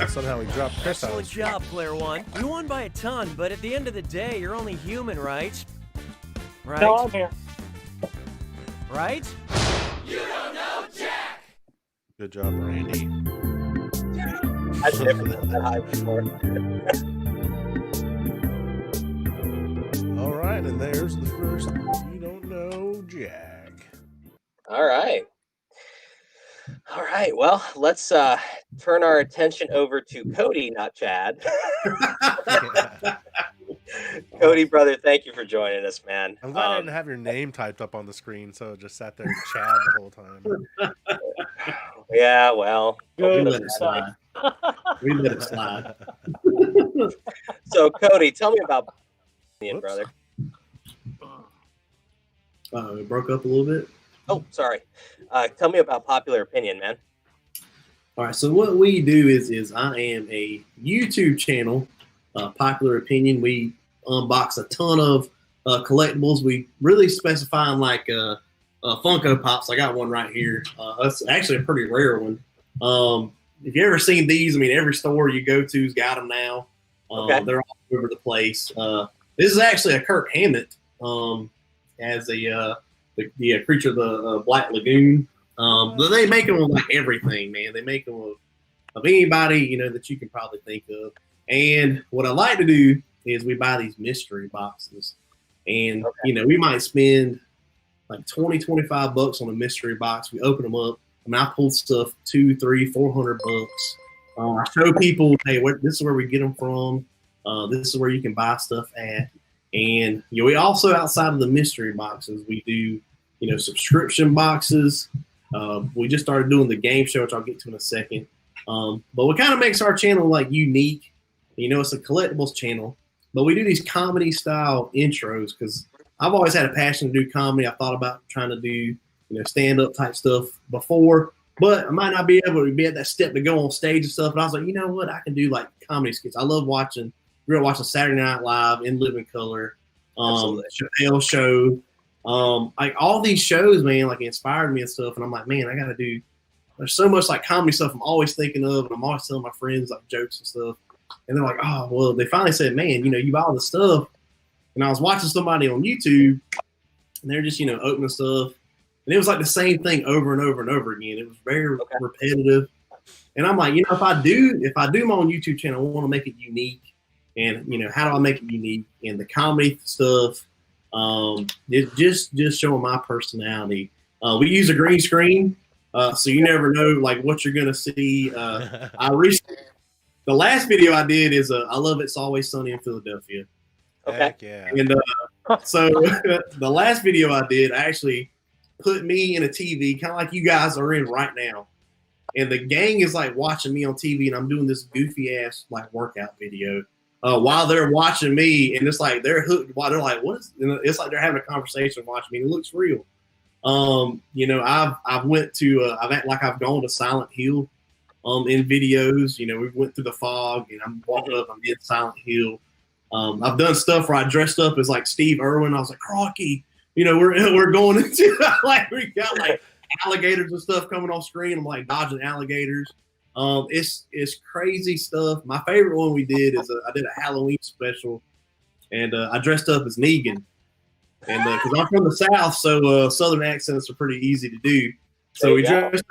[SPEAKER 3] Somehow we dropped Chris out.
[SPEAKER 8] Excellent job, player one. You won by a ton, but at the end of the day, you're only human, right? Right?
[SPEAKER 6] No, I'm here.
[SPEAKER 8] Right?
[SPEAKER 3] Good job, Randy.
[SPEAKER 4] I've never been that high before.
[SPEAKER 3] All right, and there's the first You Don't Know Jag.
[SPEAKER 4] All right. All right. Well, let's turn our attention over to Cody, not Chad. Cody, brother, thank you for joining us, man.
[SPEAKER 3] I'm glad I didn't have your name typed up on the screen, so it just sat there Chad the whole time.
[SPEAKER 4] Yeah, well.
[SPEAKER 5] We let it slide. We let it slide.
[SPEAKER 4] So, Cody, tell me about Ian,
[SPEAKER 3] Whoops.
[SPEAKER 4] brother.
[SPEAKER 5] It broke up a little bit.
[SPEAKER 4] Oh, sorry. Tell me about Popular Opinion, man.
[SPEAKER 5] All right, so what we do is I am a YouTube channel, Popular Opinion. We unbox a ton of collectibles. We really specifying like Funko Pops. I got one right here. That's actually a pretty rare one. If you ever seen these, I mean, every store you go to's got them now.
[SPEAKER 4] Okay.
[SPEAKER 5] They're all over the place. This is actually a Kirk Hammett as the creature of the Black Lagoon. But they make them with like everything, man. They make them of anybody, you know, that you can probably think of. And what I like to do is we buy these mystery boxes. And, you know, we might spend like $20-$25 on a mystery box. We open them up. I mean, I pull stuff $200-$400. I show people, hey, this is where we get them from. This is where you can buy stuff at. And, you know, we also, outside of the mystery boxes, we do, you know, subscription boxes. We just started doing the game show, which I'll get to in a second. But what kind of makes our channel like unique, you know, it's a collectibles channel, but we do these comedy style intros because I've always had a passion to do comedy. I thought about trying to do, you know, stand up type stuff before, but I might not be able to be at that step to go on stage and stuff. And I was like, you know what, I can do like comedy skits. I love watching Saturday Night Live, In Living Color, Chappelle Show. Like all these shows, man, like inspired me and stuff. And I'm like, man, I got to do, there's so much like comedy stuff I'm always thinking of. And I'm always telling my friends like jokes and stuff. And they're like, oh, well, they finally said, man, you know, you buy all the stuff. And I was watching somebody on YouTube and they're just, you know, opening stuff. And it was like the same thing over and over and over again. It was very repetitive. And I'm like, you know, if I do my own YouTube channel, I want to make it unique. And, you know, how do I make it unique? And the comedy stuff, just showing my personality. We use a green screen, so you never know like what you're gonna see. The last video I did is I love It's Always Sunny in Philadelphia.
[SPEAKER 3] Okay. Heck yeah.
[SPEAKER 5] And so the last video I did, I actually put me in a TV, kind of like you guys are in right now, and the gang is like watching me on TV, and I'm doing this goofy ass like workout video. While they're watching me, and it's like they're hooked. While they're like, "What is?" It's like they're having a conversation watching me. It looks real. You know, I've went to I've gone to Silent Hill, in videos. You know, we went through the fog, and I'm walking up. I'm in Silent Hill. I've done stuff where I dressed up as like Steve Irwin. I was like, Crocky. You know, we're going into like we got like alligators and stuff coming off screen. I'm like dodging alligators. It's crazy stuff. My favorite one we did is I did a Halloween special, and I dressed up as Negan, and because I'm from the South, so Southern accents are pretty easy to do. So we dressed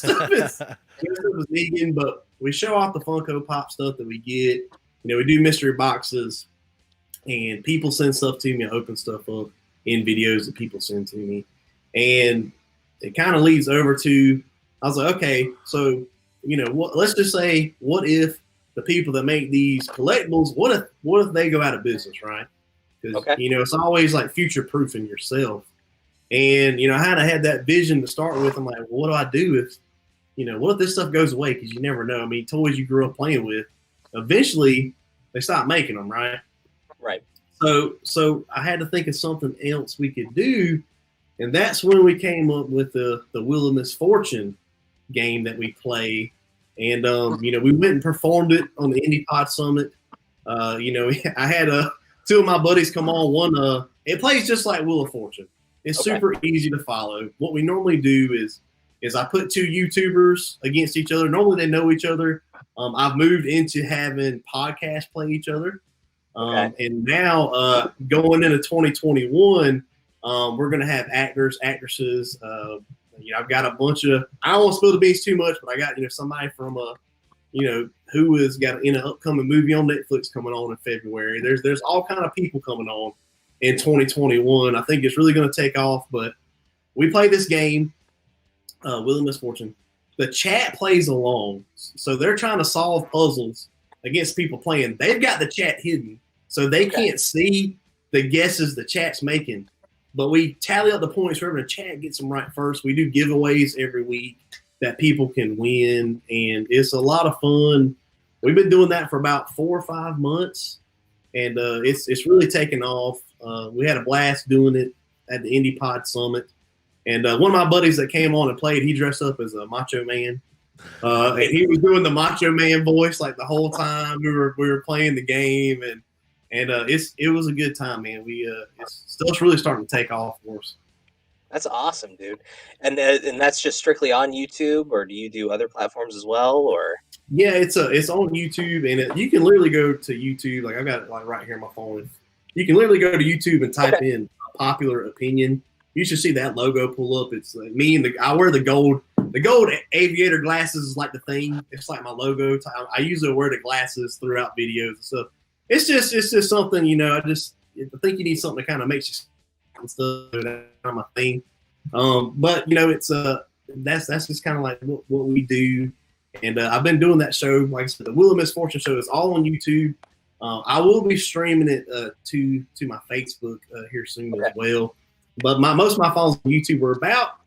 [SPEAKER 5] up as Negan, but we show off the Funko Pop stuff that we get. You know, we do mystery boxes, and people send stuff to me. I open stuff up in videos that people send to me, and it kind of leads over to. I was like, okay, so, you know, let's just say, what if the people that make these collectibles, what if they go out of business, right? Because, you know, it's always like future-proofing yourself. And, you know, I had that vision to start with. I'm like, well, what do I do if, you know, what if this stuff goes away? Because you never know. I mean, toys you grew up playing with, eventually they stop making them, right?
[SPEAKER 4] Right.
[SPEAKER 5] So I had to think of something else we could do. And that's when we came up with the Wheel of Misfortune game that we play, and you know, we went and performed it on the Indie Pod Summit. You know, I had two of my buddies come on. One, it plays just like Wheel of Fortune. It's super easy to follow. What we normally do is I put two YouTubers against each other. Normally they know each other. I've moved into having podcasts play each other, and now going into 2021, we're gonna have actors, actresses. You know, I've got a bunch of, I don't want to spill the beans too much, but I got, you know, somebody from, you know, who has got in an upcoming movie on Netflix coming on in February. There's all kind of people coming on in 2021. I think it's really going to take off, but we play this game, Wheel of Misfortune. The chat plays along. So they're trying to solve puzzles against people playing. They've got the chat hidden, so they can't see the guesses the chat's making. But we tally up the points wherever the chat gets them right first. We do giveaways every week that people can win, and it's a lot of fun. We've been doing that for about 4 or 5 months, and it's really taken off. We had a blast doing it at the Indie Pod Summit. And one of my buddies that came on and played, he dressed up as a Macho Man. And he was doing the Macho Man voice like the whole time we were playing the game, and it was a good time, man. Stuff's really starting to take off for us.
[SPEAKER 4] That's awesome, dude. And that's just strictly on YouTube, or do you do other platforms as well, or?
[SPEAKER 5] Yeah, it's on YouTube, and you can literally go to YouTube. Like I got it like right here on my phone. You can literally go to YouTube and type in popular opinion. You should see that logo pull up. It's like me and I wear the gold aviator glasses is like the thing. It's like my logo. I usually wear the glasses throughout videos and stuff. It's just something, you know. I think you need something that kind of makes you and stuff. That's my thing. But you know, it's that's just kind of like what we do. And I've been doing that show. Like I said, the Wheel of Misfortune show is all on YouTube. I will be streaming it to my Facebook here soon as well. But most of my followers on YouTube were about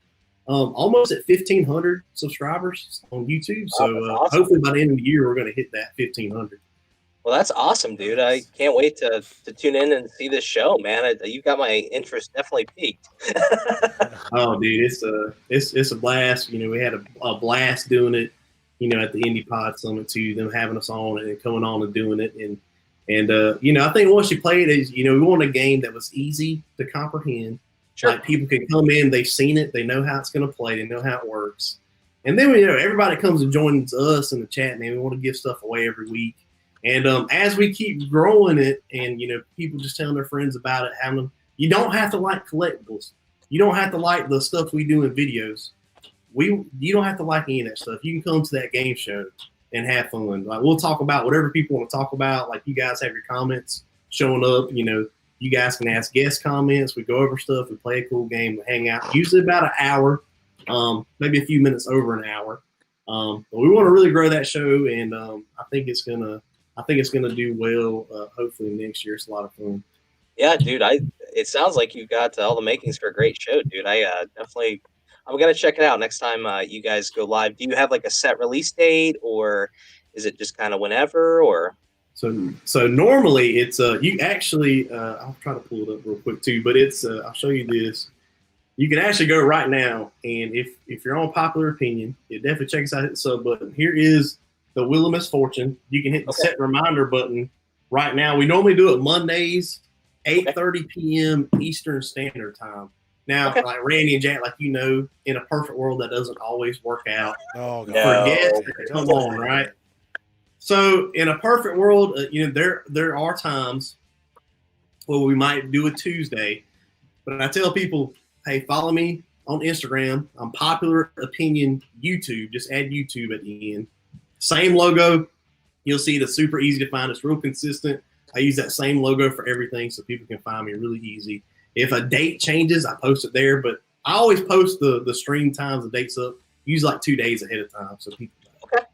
[SPEAKER 5] almost at 1,500 subscribers on YouTube. So awesome. Hopefully by the end of the year, we're going to hit that 1,500.
[SPEAKER 4] Well, that's awesome, dude. I can't wait to tune in and see this show, man. You got my interest definitely peaked.
[SPEAKER 5] Oh, dude, it's a blast. You know, we had a blast doing it, you know, at the Indie Pod Summit too, them having us on and coming on and doing it. And you know, I think once you play it, is, you know, we want a game that was easy to comprehend. Sure. Like people can come in, they've seen it, they know how it's going to play, they know how it works. And then, you know, everybody comes and joins us in the chat, man. We want to give stuff away every week. And as we keep growing it, and, you know, people just telling their friends about it, having them, you don't have to like collectibles. You don't have to like the stuff we do in videos. You don't have to like any of that stuff. You can come to that game show and have fun. Like, we'll talk about whatever people want to talk about. Like, you guys have your comments showing up, you know. You guys can ask guest comments. We go over stuff. We play a cool game. We hang out. Usually about an hour, maybe a few minutes over an hour. But we want to really grow that show, and I think it's gonna do well. Hopefully next year. It's a lot of fun.
[SPEAKER 4] Yeah, dude. It sounds like you've got all the makings for a great show, dude. I'm gonna check it out next time you guys go live. Do you have like a set release date, or is it just kind of whenever, or?
[SPEAKER 5] So normally it's you actually I'll try to pull it up real quick too, but it's I'll show you this. You can actually go right now, and if you're on Popular Opinion, it definitely check us out. Hit the sub button. Here is the Wheel of Misfortune. You can hit the set reminder button right now. We normally do it Mondays, 8:30 p.m. Eastern Standard Time. Now, like Randy and Jack, like, you know, in a perfect world that doesn't always work out.
[SPEAKER 3] Oh,
[SPEAKER 5] no. Forget, come on, right? So in a perfect world, you know, there are times where we might do a Tuesday, but I tell people, hey, follow me on Instagram. I'm Popular Opinion YouTube. Just add YouTube at the end. Same logo. You'll see it's super easy to find. It's real consistent. I use that same logo for everything so people can find me really easy. If a date changes, I post it there, but I always post the stream times, the dates up, usually like 2 days ahead of time so people know.
[SPEAKER 4] Okay.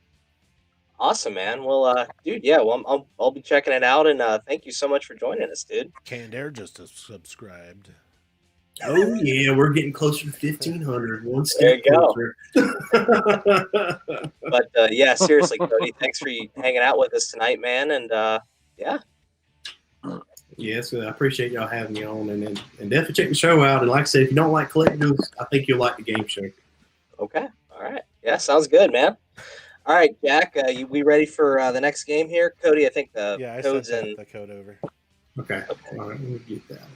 [SPEAKER 4] Awesome, man. Well, dude, yeah, well, I'll be checking it out, and thank you so much for joining us, dude.
[SPEAKER 3] Canned Air just subscribed.
[SPEAKER 5] Oh yeah, we're getting closer to 1,500. One
[SPEAKER 4] there
[SPEAKER 5] step
[SPEAKER 4] you
[SPEAKER 5] closer.
[SPEAKER 4] Go. But yeah, seriously, Cody, thanks for hanging out with us tonight, man. And yeah.
[SPEAKER 5] Yes, I appreciate y'all having me on, and definitely check the show out. And like I said, if you don't like collectibles, I think you'll like the game show.
[SPEAKER 4] Okay. All right. Yeah, sounds good, man. All right, Jack, we ready for the next game here? Cody, I think the code's in.
[SPEAKER 3] The code over.
[SPEAKER 5] Okay. All right, let me get that.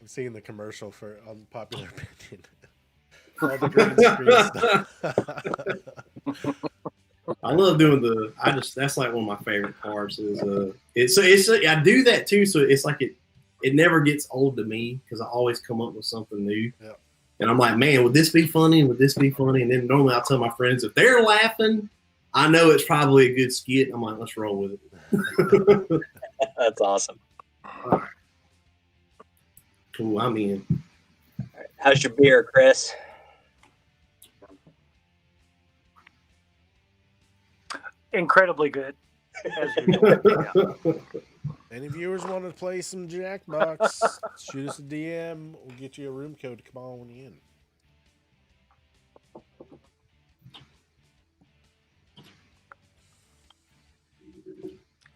[SPEAKER 3] I'm seeing the commercial for Unpopular Opinion. All the green screen stuff.
[SPEAKER 5] I love doing that's like one of my favorite parts is I do that too, so it's like it never gets old to me because I always come up with something new.
[SPEAKER 3] Yeah.
[SPEAKER 5] And I'm like, man, would this be funny? Would this be funny? And then normally I'll tell my friends, if they're laughing, I know it's probably a good skit. I'm like, let's roll with it.
[SPEAKER 4] That's awesome.
[SPEAKER 5] All right. Cool, I'm in.
[SPEAKER 4] All right. How's your beer, Chris?
[SPEAKER 6] Incredibly good. As usual. Yeah.
[SPEAKER 3] Any viewers want to play some Jackbox, shoot us a DM. We'll get you a room code to come on in.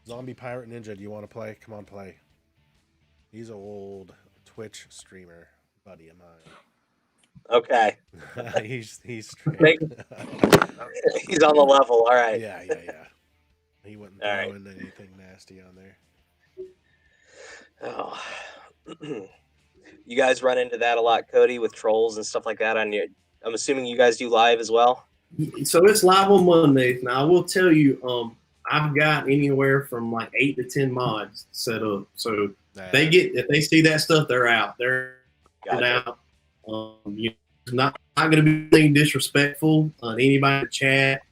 [SPEAKER 3] Zombie Pirate Ninja, do you want to play? Come on, play. He's an old Twitch streamer. buddy of mine.
[SPEAKER 4] Okay.
[SPEAKER 3] he's
[SPEAKER 4] he's on the level. All right.
[SPEAKER 3] Yeah. He wouldn't throw in anything nasty on there.
[SPEAKER 4] Oh. You guys run into that a lot, Cody, with trolls and stuff like that on your. I'm assuming you guys do live as well.
[SPEAKER 5] So it's live on Mondays. Now I will tell you, I've got anywhere from like 8 to 10 mods set up. So if they see that stuff, they're out. They're out. Not going to be anything disrespectful on anybody in the chat,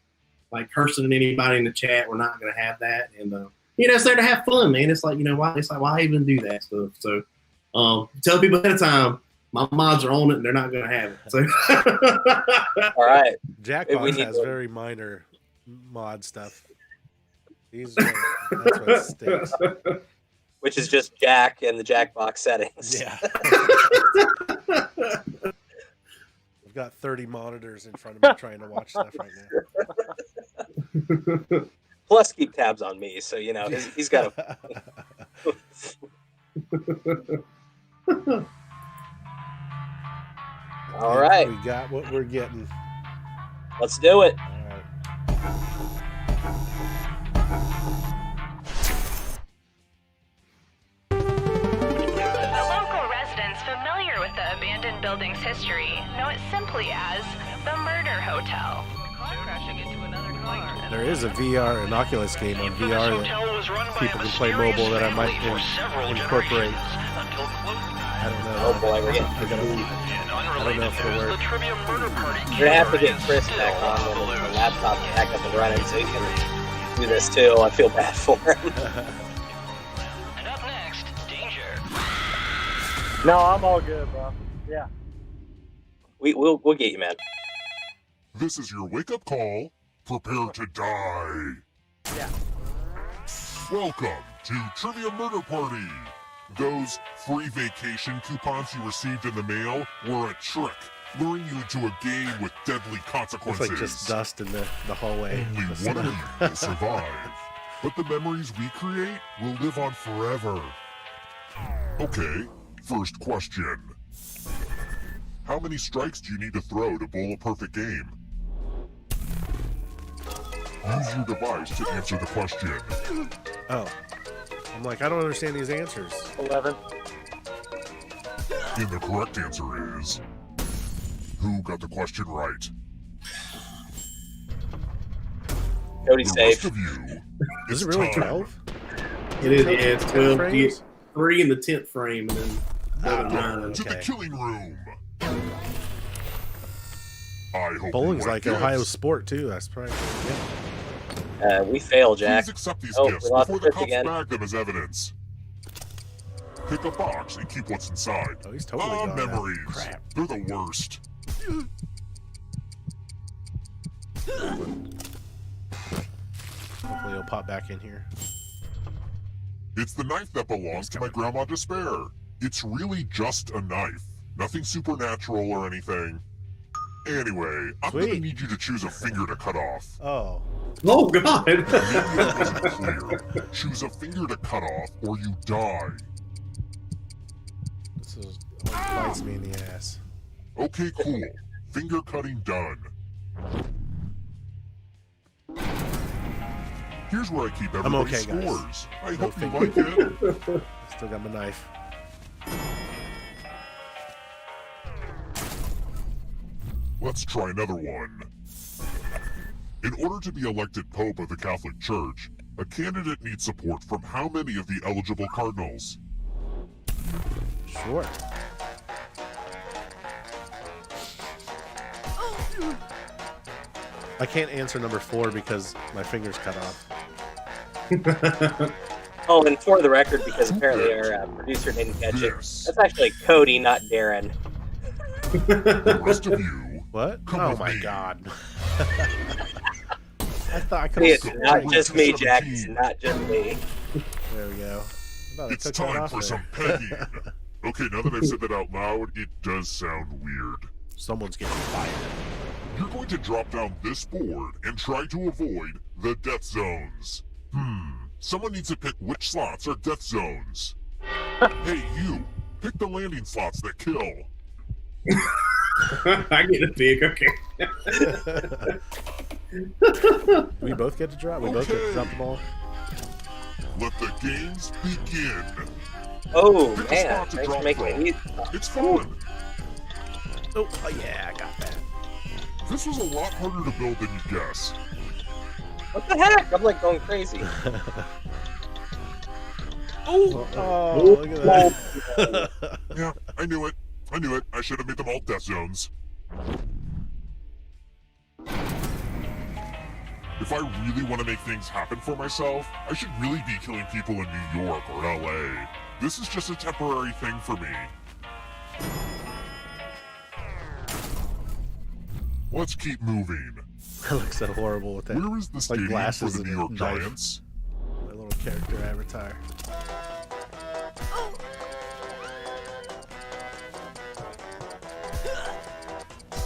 [SPEAKER 5] like cursing anybody in the chat. We're not going to have that. And it's there to have fun, man. It's like why even do that stuff? So tell people ahead of time. My mods are on it, and they're not going to have it. So.
[SPEAKER 4] All right.
[SPEAKER 3] Jackbox has very minor mod stuff. That's what stinks.
[SPEAKER 4] Which is just Jack and the Jackbox settings.
[SPEAKER 3] Yeah. I've got 30 monitors in front of me trying to watch stuff right
[SPEAKER 4] now. Plus, keep tabs on me, so he's got a. All right.
[SPEAKER 3] We got what we're getting.
[SPEAKER 4] Let's do it.
[SPEAKER 7] The local residents familiar with the abandoned building's history know it simply as the Murder Hotel.
[SPEAKER 3] There is a VR and Oculus game on VR that people can play mobile that I might incorporate. I don't know.
[SPEAKER 4] Oh boy, we're getting.
[SPEAKER 3] I don't know if it'll work.
[SPEAKER 4] You're gonna have to get Chris back on when the laptop's back up and running so he can do this too. I feel bad for him.
[SPEAKER 7] And up next, Danger.
[SPEAKER 6] No, I'm all good, bro. Yeah.
[SPEAKER 4] We'll get you, man.
[SPEAKER 10] This is your wake-up call. Prepare to die.
[SPEAKER 6] Yeah.
[SPEAKER 10] Welcome to Trivia Murder Party. Those free vacation coupons you received in the mail were a trick, luring you into a game with deadly consequences.
[SPEAKER 3] It's like just dust in the hallway.
[SPEAKER 10] Only one of you will survive, but the memories we create will live on forever. Okay, first question. How many strikes do you need to throw to bowl a perfect game? Use your device to answer the question.
[SPEAKER 3] Oh. I'm like, I don't understand these answers.
[SPEAKER 6] 11.
[SPEAKER 10] And the correct answer is... Who got the question right?
[SPEAKER 4] Cody's safe.
[SPEAKER 10] Of you,
[SPEAKER 3] is it really 12?
[SPEAKER 5] It is, yeah, it's 12. You get 3 in the 10th frame, and then 9.
[SPEAKER 10] To the killing room. I hope
[SPEAKER 3] bowling's like Ohio sport, too. That's probably... Yeah.
[SPEAKER 4] We fail, Jack.
[SPEAKER 10] Please accept these
[SPEAKER 4] we
[SPEAKER 10] gifts
[SPEAKER 4] lost
[SPEAKER 10] before the
[SPEAKER 4] Chris
[SPEAKER 10] cops
[SPEAKER 4] again.
[SPEAKER 10] bag them as evidence. Pick a box and keep what's inside.
[SPEAKER 3] Oh, he's totally gone
[SPEAKER 10] memories.
[SPEAKER 3] Crap.
[SPEAKER 10] They're the worst.
[SPEAKER 3] Hopefully he'll pop back in here.
[SPEAKER 10] It's the knife that belongs to my grandma Despair. It's really just a knife. Nothing supernatural or anything. Anyway, I'm gonna need you to choose a finger to cut off.
[SPEAKER 3] Oh.
[SPEAKER 5] Oh, God.
[SPEAKER 10] Maybe that wasn't clear. Choose a finger to cut off or you die.
[SPEAKER 3] This is bites me in the ass.
[SPEAKER 10] Okay, cool. Finger cutting done. Here's where I keep
[SPEAKER 3] I'm
[SPEAKER 10] everybody's
[SPEAKER 3] okay, guys.
[SPEAKER 10] scores. I
[SPEAKER 3] No
[SPEAKER 10] hope you
[SPEAKER 3] finger.
[SPEAKER 10] like it.
[SPEAKER 3] Still got my knife.
[SPEAKER 10] Let's try another one. In order to be elected Pope of the Catholic Church, a candidate needs support from how many of the eligible cardinals?
[SPEAKER 3] Sure. I can't answer number 4 because my finger's cut off.
[SPEAKER 4] Oh, and for the record, because apparently our producer didn't catch it, that's actually Cody, not Darren.
[SPEAKER 10] The rest of you,
[SPEAKER 3] what?
[SPEAKER 10] Come
[SPEAKER 3] Oh
[SPEAKER 10] with
[SPEAKER 3] my
[SPEAKER 10] me.
[SPEAKER 3] God. I thought I could
[SPEAKER 4] It's not just me, Jack. It's not just me.
[SPEAKER 3] There we go. I thought I
[SPEAKER 10] It's
[SPEAKER 3] took that
[SPEAKER 10] time
[SPEAKER 3] off
[SPEAKER 10] for
[SPEAKER 3] there.
[SPEAKER 10] some pegging. Okay, now that I've said that out loud, it does sound weird.
[SPEAKER 3] Someone's getting fired.
[SPEAKER 10] You're going to drop down this board and try to avoid the death zones. Someone needs to pick which slots are death zones. Hey, you! Pick the landing slots that kill.
[SPEAKER 5] I get a pig. Okay.
[SPEAKER 3] We both get to drop. We both get to drop the ball.
[SPEAKER 10] Let the games begin.
[SPEAKER 4] Oh,
[SPEAKER 10] Pick a
[SPEAKER 4] man.
[SPEAKER 10] spot to
[SPEAKER 4] Thanks for
[SPEAKER 10] drop
[SPEAKER 4] making
[SPEAKER 10] from.
[SPEAKER 4] it easy.
[SPEAKER 10] It's fun.
[SPEAKER 3] Oh, yeah, I got that.
[SPEAKER 10] This was a lot harder to build than you guess.
[SPEAKER 4] What the heck? I'm like going crazy.
[SPEAKER 3] Oh, look at that.
[SPEAKER 10] Yeah, I knew it. I should have made them all death zones. If I really want to make things happen for myself, I should really be killing people in New York or LA. This is just a temporary thing for me. Let's keep moving.
[SPEAKER 3] That looks so horrible with that.
[SPEAKER 10] Where is the stadium for
[SPEAKER 3] glasses
[SPEAKER 10] the
[SPEAKER 3] and
[SPEAKER 10] New York
[SPEAKER 3] knife.
[SPEAKER 10] Giants?
[SPEAKER 3] My little character avatar.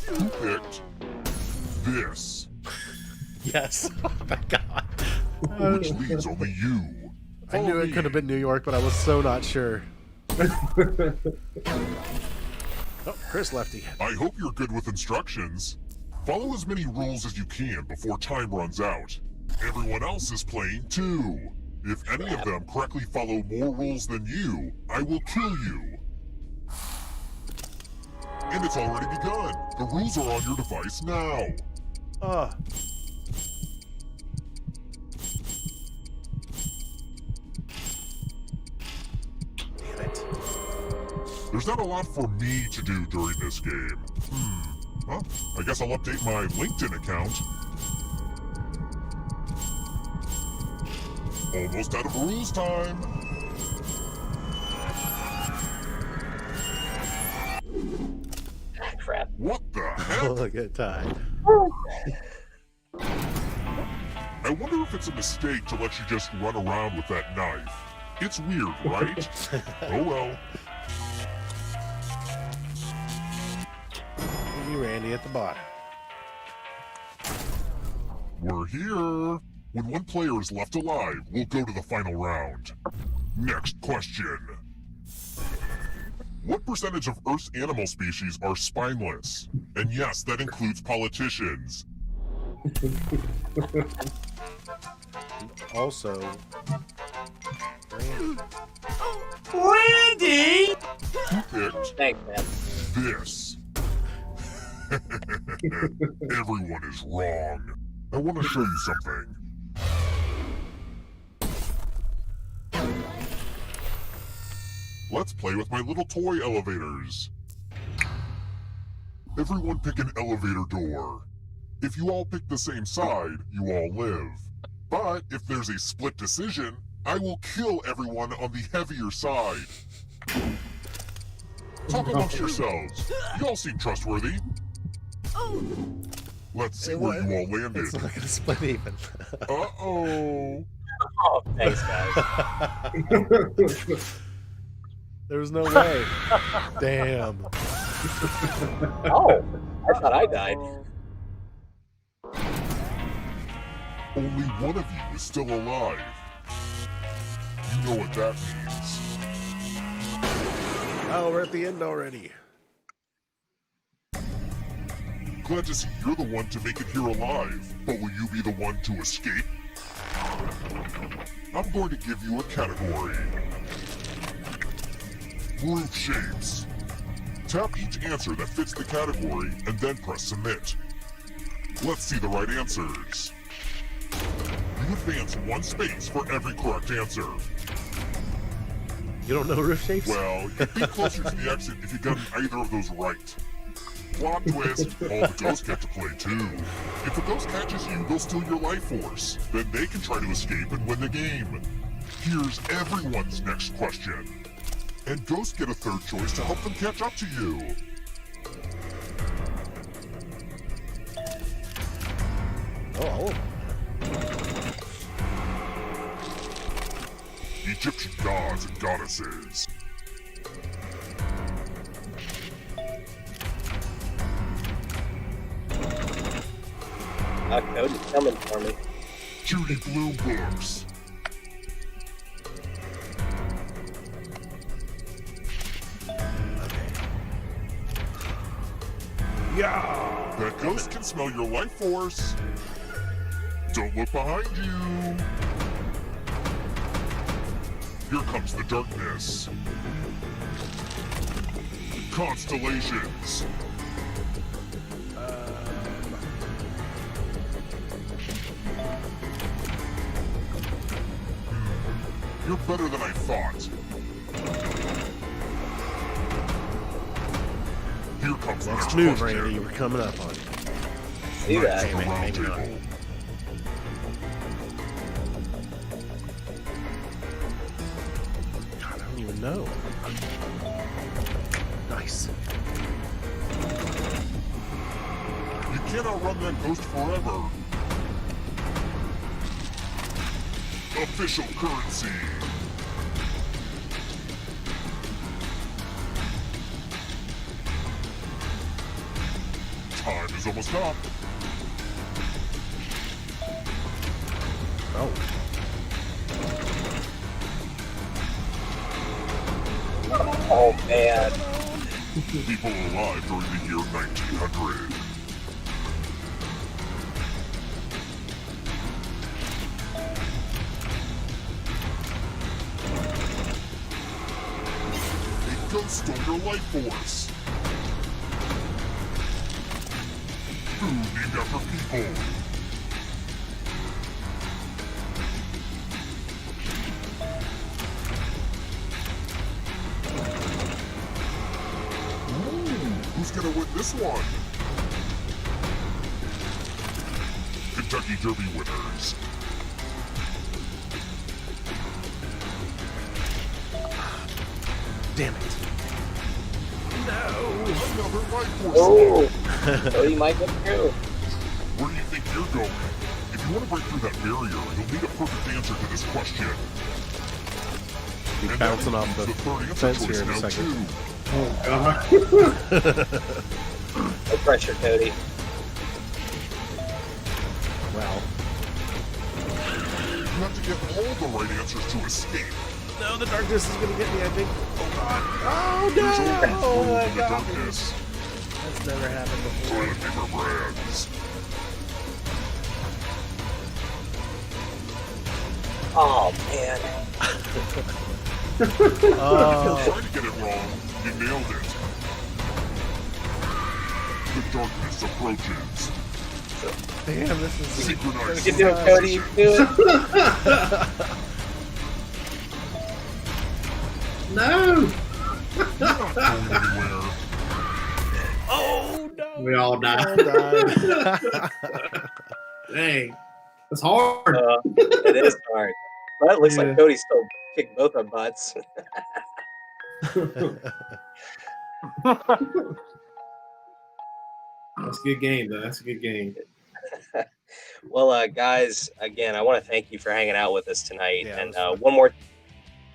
[SPEAKER 10] Who picked this?
[SPEAKER 3] Yes. Oh my god.
[SPEAKER 10] Which leads only you.
[SPEAKER 3] I knew it could have been New York, but I was so not sure. Oh, Chris Lefty.
[SPEAKER 10] I hope you're good with instructions. Follow as many rules as you can before time runs out. Everyone else is playing too. If any of them correctly follow more rules than you, I will kill you. And it's already begun. The rules are on your device now.
[SPEAKER 3] Damn it.
[SPEAKER 10] There's not a lot for me to do during this game. Huh? I guess I'll update my LinkedIn account. Almost out of rules time.
[SPEAKER 4] Ah, crap.
[SPEAKER 10] What the heck?
[SPEAKER 3] Look at Ty.
[SPEAKER 10] I wonder if it's a mistake to let you just run around with that knife. It's weird, right? Oh well.
[SPEAKER 3] You, Randy, at the bottom.
[SPEAKER 10] We're here. When one player is left alive, we'll go to the final round. Next question. What percentage of Earth's animal species are spineless? And yes, that includes politicians.
[SPEAKER 3] Also,
[SPEAKER 2] Randy!
[SPEAKER 10] Who picked
[SPEAKER 4] Thanks, man.
[SPEAKER 10] this? Everyone is wrong. I want to show you something. Let's play with my little toy elevators. Everyone pick an elevator door. If you all pick the same side, you all live. But if there's a split decision, I will kill everyone on the heavier side. Talk amongst yourselves. You all seem trustworthy. Let's see where you all landed.
[SPEAKER 3] it's not gonna split even.
[SPEAKER 10] Uh-oh.
[SPEAKER 4] Oh, thanks, guys.
[SPEAKER 3] There was no way. Damn.
[SPEAKER 4] Oh, I thought I died.
[SPEAKER 10] Only one of you is still alive. You know what that means.
[SPEAKER 3] Oh, we're at the end already.
[SPEAKER 10] Glad to see you're the one to make it here alive, but will you be the one to escape? I'm going to give you a category. Roof shapes. Tap each answer that fits the category and then press submit. Let's see the right answers. You advance 1 space for every correct answer.
[SPEAKER 3] You don't know roof shapes?
[SPEAKER 10] Well, you'd be closer to the exit if you got either of those right. Plot twist, all the ghosts get to play too. If a ghost catches you, they'll steal your life force. Then they can try to escape and win the game. Here's everyone's next question. And ghosts get a third choice to help them catch up to you.
[SPEAKER 3] Oh.
[SPEAKER 10] Egyptian gods and goddesses.
[SPEAKER 4] Cody's coming for me.
[SPEAKER 10] Judy Blume books.
[SPEAKER 1] Yeah.
[SPEAKER 10] That ghost can smell your life force. Don't look behind you. Here comes the darkness. Constellations. You're better than I thought. Here comes the
[SPEAKER 3] Let's
[SPEAKER 10] next
[SPEAKER 3] move,
[SPEAKER 10] question.
[SPEAKER 3] Randy. We're coming up on you.
[SPEAKER 4] See that?
[SPEAKER 10] Knights of the Round
[SPEAKER 3] Hang on.
[SPEAKER 10] Table.
[SPEAKER 3] God, I don't even know. Nice.
[SPEAKER 10] You can't outrun that ghost forever. Official currency. Time is almost up.
[SPEAKER 3] Oh.
[SPEAKER 4] Oh man.
[SPEAKER 10] People alive during the year 1900. A ghost stole your life force. Food named after people. Who's gonna win this one? Kentucky Derby winners.
[SPEAKER 3] Damn it.
[SPEAKER 10] Another life force.
[SPEAKER 4] Oh, Cody might get through.
[SPEAKER 10] Where do you think you're going? If you want to break through that barrier, you'll need a perfect answer to this question.
[SPEAKER 3] He's
[SPEAKER 10] And
[SPEAKER 3] bouncing
[SPEAKER 10] that
[SPEAKER 3] off
[SPEAKER 10] includes
[SPEAKER 3] the
[SPEAKER 10] third answer
[SPEAKER 3] fence
[SPEAKER 10] choice
[SPEAKER 3] here in a
[SPEAKER 10] now,
[SPEAKER 3] second.
[SPEAKER 10] too.
[SPEAKER 5] Oh, God.
[SPEAKER 4] No pressure, Cody.
[SPEAKER 3] Wow.
[SPEAKER 10] You have to get all the right answers to escape.
[SPEAKER 3] No, the darkness is gonna get me, I think. Oh god.
[SPEAKER 10] There's
[SPEAKER 3] Oh
[SPEAKER 10] only
[SPEAKER 3] no! Oh
[SPEAKER 10] three
[SPEAKER 3] my
[SPEAKER 10] in the
[SPEAKER 3] god.
[SPEAKER 10] darkness.
[SPEAKER 3] That's never happened before.
[SPEAKER 10] Toilet paper brands.
[SPEAKER 4] Oh man.
[SPEAKER 10] If you're
[SPEAKER 3] Oh.
[SPEAKER 10] trying to get it wrong, you nailed it. The darkness approaches.
[SPEAKER 3] Damn, this is
[SPEAKER 10] Synchronized
[SPEAKER 4] You can do it, Cody. You can do it.
[SPEAKER 5] No!
[SPEAKER 10] You're not going anywhere.
[SPEAKER 3] Oh no!
[SPEAKER 5] We all died.
[SPEAKER 3] We all died.
[SPEAKER 5] Dang. It's hard.
[SPEAKER 4] It is hard. But it looks
[SPEAKER 5] Yeah.
[SPEAKER 4] like Cody still kicked both our butts.
[SPEAKER 5] That's a good game, though. That's a good game.
[SPEAKER 4] Well, guys, again, I want to thank you for hanging out with us tonight.
[SPEAKER 3] Yeah, it
[SPEAKER 4] And
[SPEAKER 3] was fun.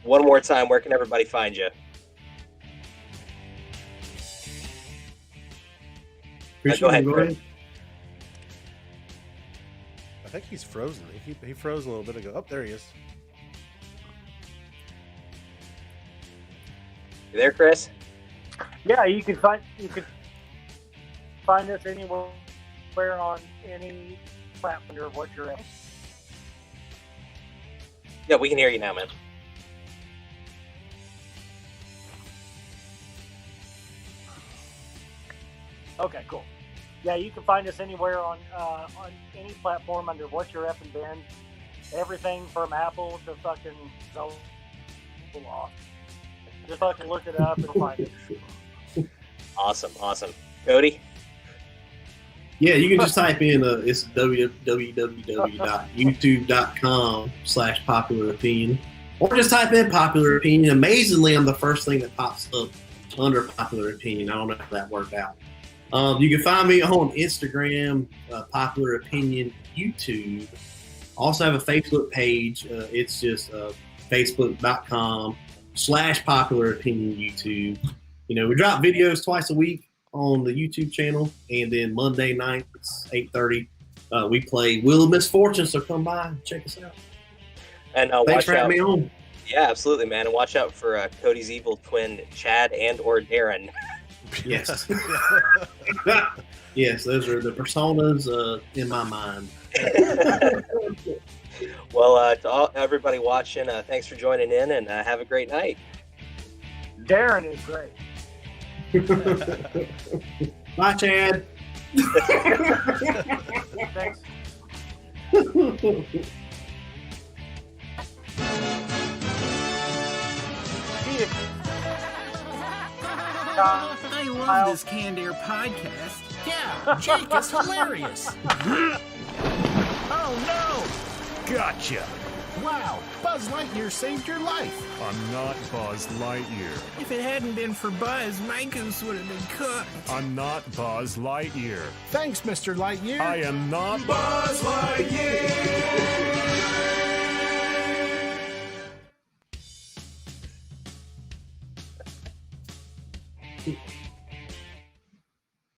[SPEAKER 4] one more time, where can everybody find you?
[SPEAKER 5] Appreciate
[SPEAKER 4] go ahead,
[SPEAKER 5] you,
[SPEAKER 4] Chris.
[SPEAKER 3] I think he's frozen. He froze a little bit ago. Oh, there he is.
[SPEAKER 4] You there, Chris?
[SPEAKER 6] Yeah, you can find us anywhere on any platform or what you're at.
[SPEAKER 4] Yeah, we can hear you now, man.
[SPEAKER 6] Okay, cool. Yeah, you can find us anywhere on any platform under What's Your Effing Ben. Everything from Apple to fucking Zoloft. Just fucking look it up and find it.
[SPEAKER 4] Awesome. Cody?
[SPEAKER 5] Yeah, you can just type in it's www.youtube.com/popular opinion, or just type in popular opinion. Amazingly, I'm the first thing that pops up under popular opinion. I don't know how that worked out. You can find me on Instagram, popular opinion YouTube. Also have a Facebook page. It's just facebook.com/popular opinion YouTube. You know, we drop videos twice a week on the YouTube channel, and then Monday nights 8:30 we play Wheel of Misfortune. So come by and check us out.
[SPEAKER 4] And
[SPEAKER 5] Thanks
[SPEAKER 4] watch
[SPEAKER 5] for having me
[SPEAKER 4] out.
[SPEAKER 5] on.
[SPEAKER 4] Yeah, absolutely, man. And watch out for Cody's evil twin, Chad and or Darren.
[SPEAKER 5] Yes. Yes, those are the personas in my mind.
[SPEAKER 4] Well, to everybody watching, thanks for joining in, and have a great night.
[SPEAKER 6] Darren is great.
[SPEAKER 5] Bye, Chad.
[SPEAKER 6] Thanks.
[SPEAKER 11] I love this Canned Air podcast.
[SPEAKER 2] Yeah, Jake is hilarious. Oh no!
[SPEAKER 12] Gotcha!
[SPEAKER 2] Wow, Buzz Lightyear saved your life.
[SPEAKER 12] I'm not Buzz Lightyear.
[SPEAKER 11] If it hadn't been for Buzz, my goose would have been cooked.
[SPEAKER 12] I'm not Buzz Lightyear.
[SPEAKER 2] Thanks, Mr. Lightyear.
[SPEAKER 12] I am not Buzz Lightyear!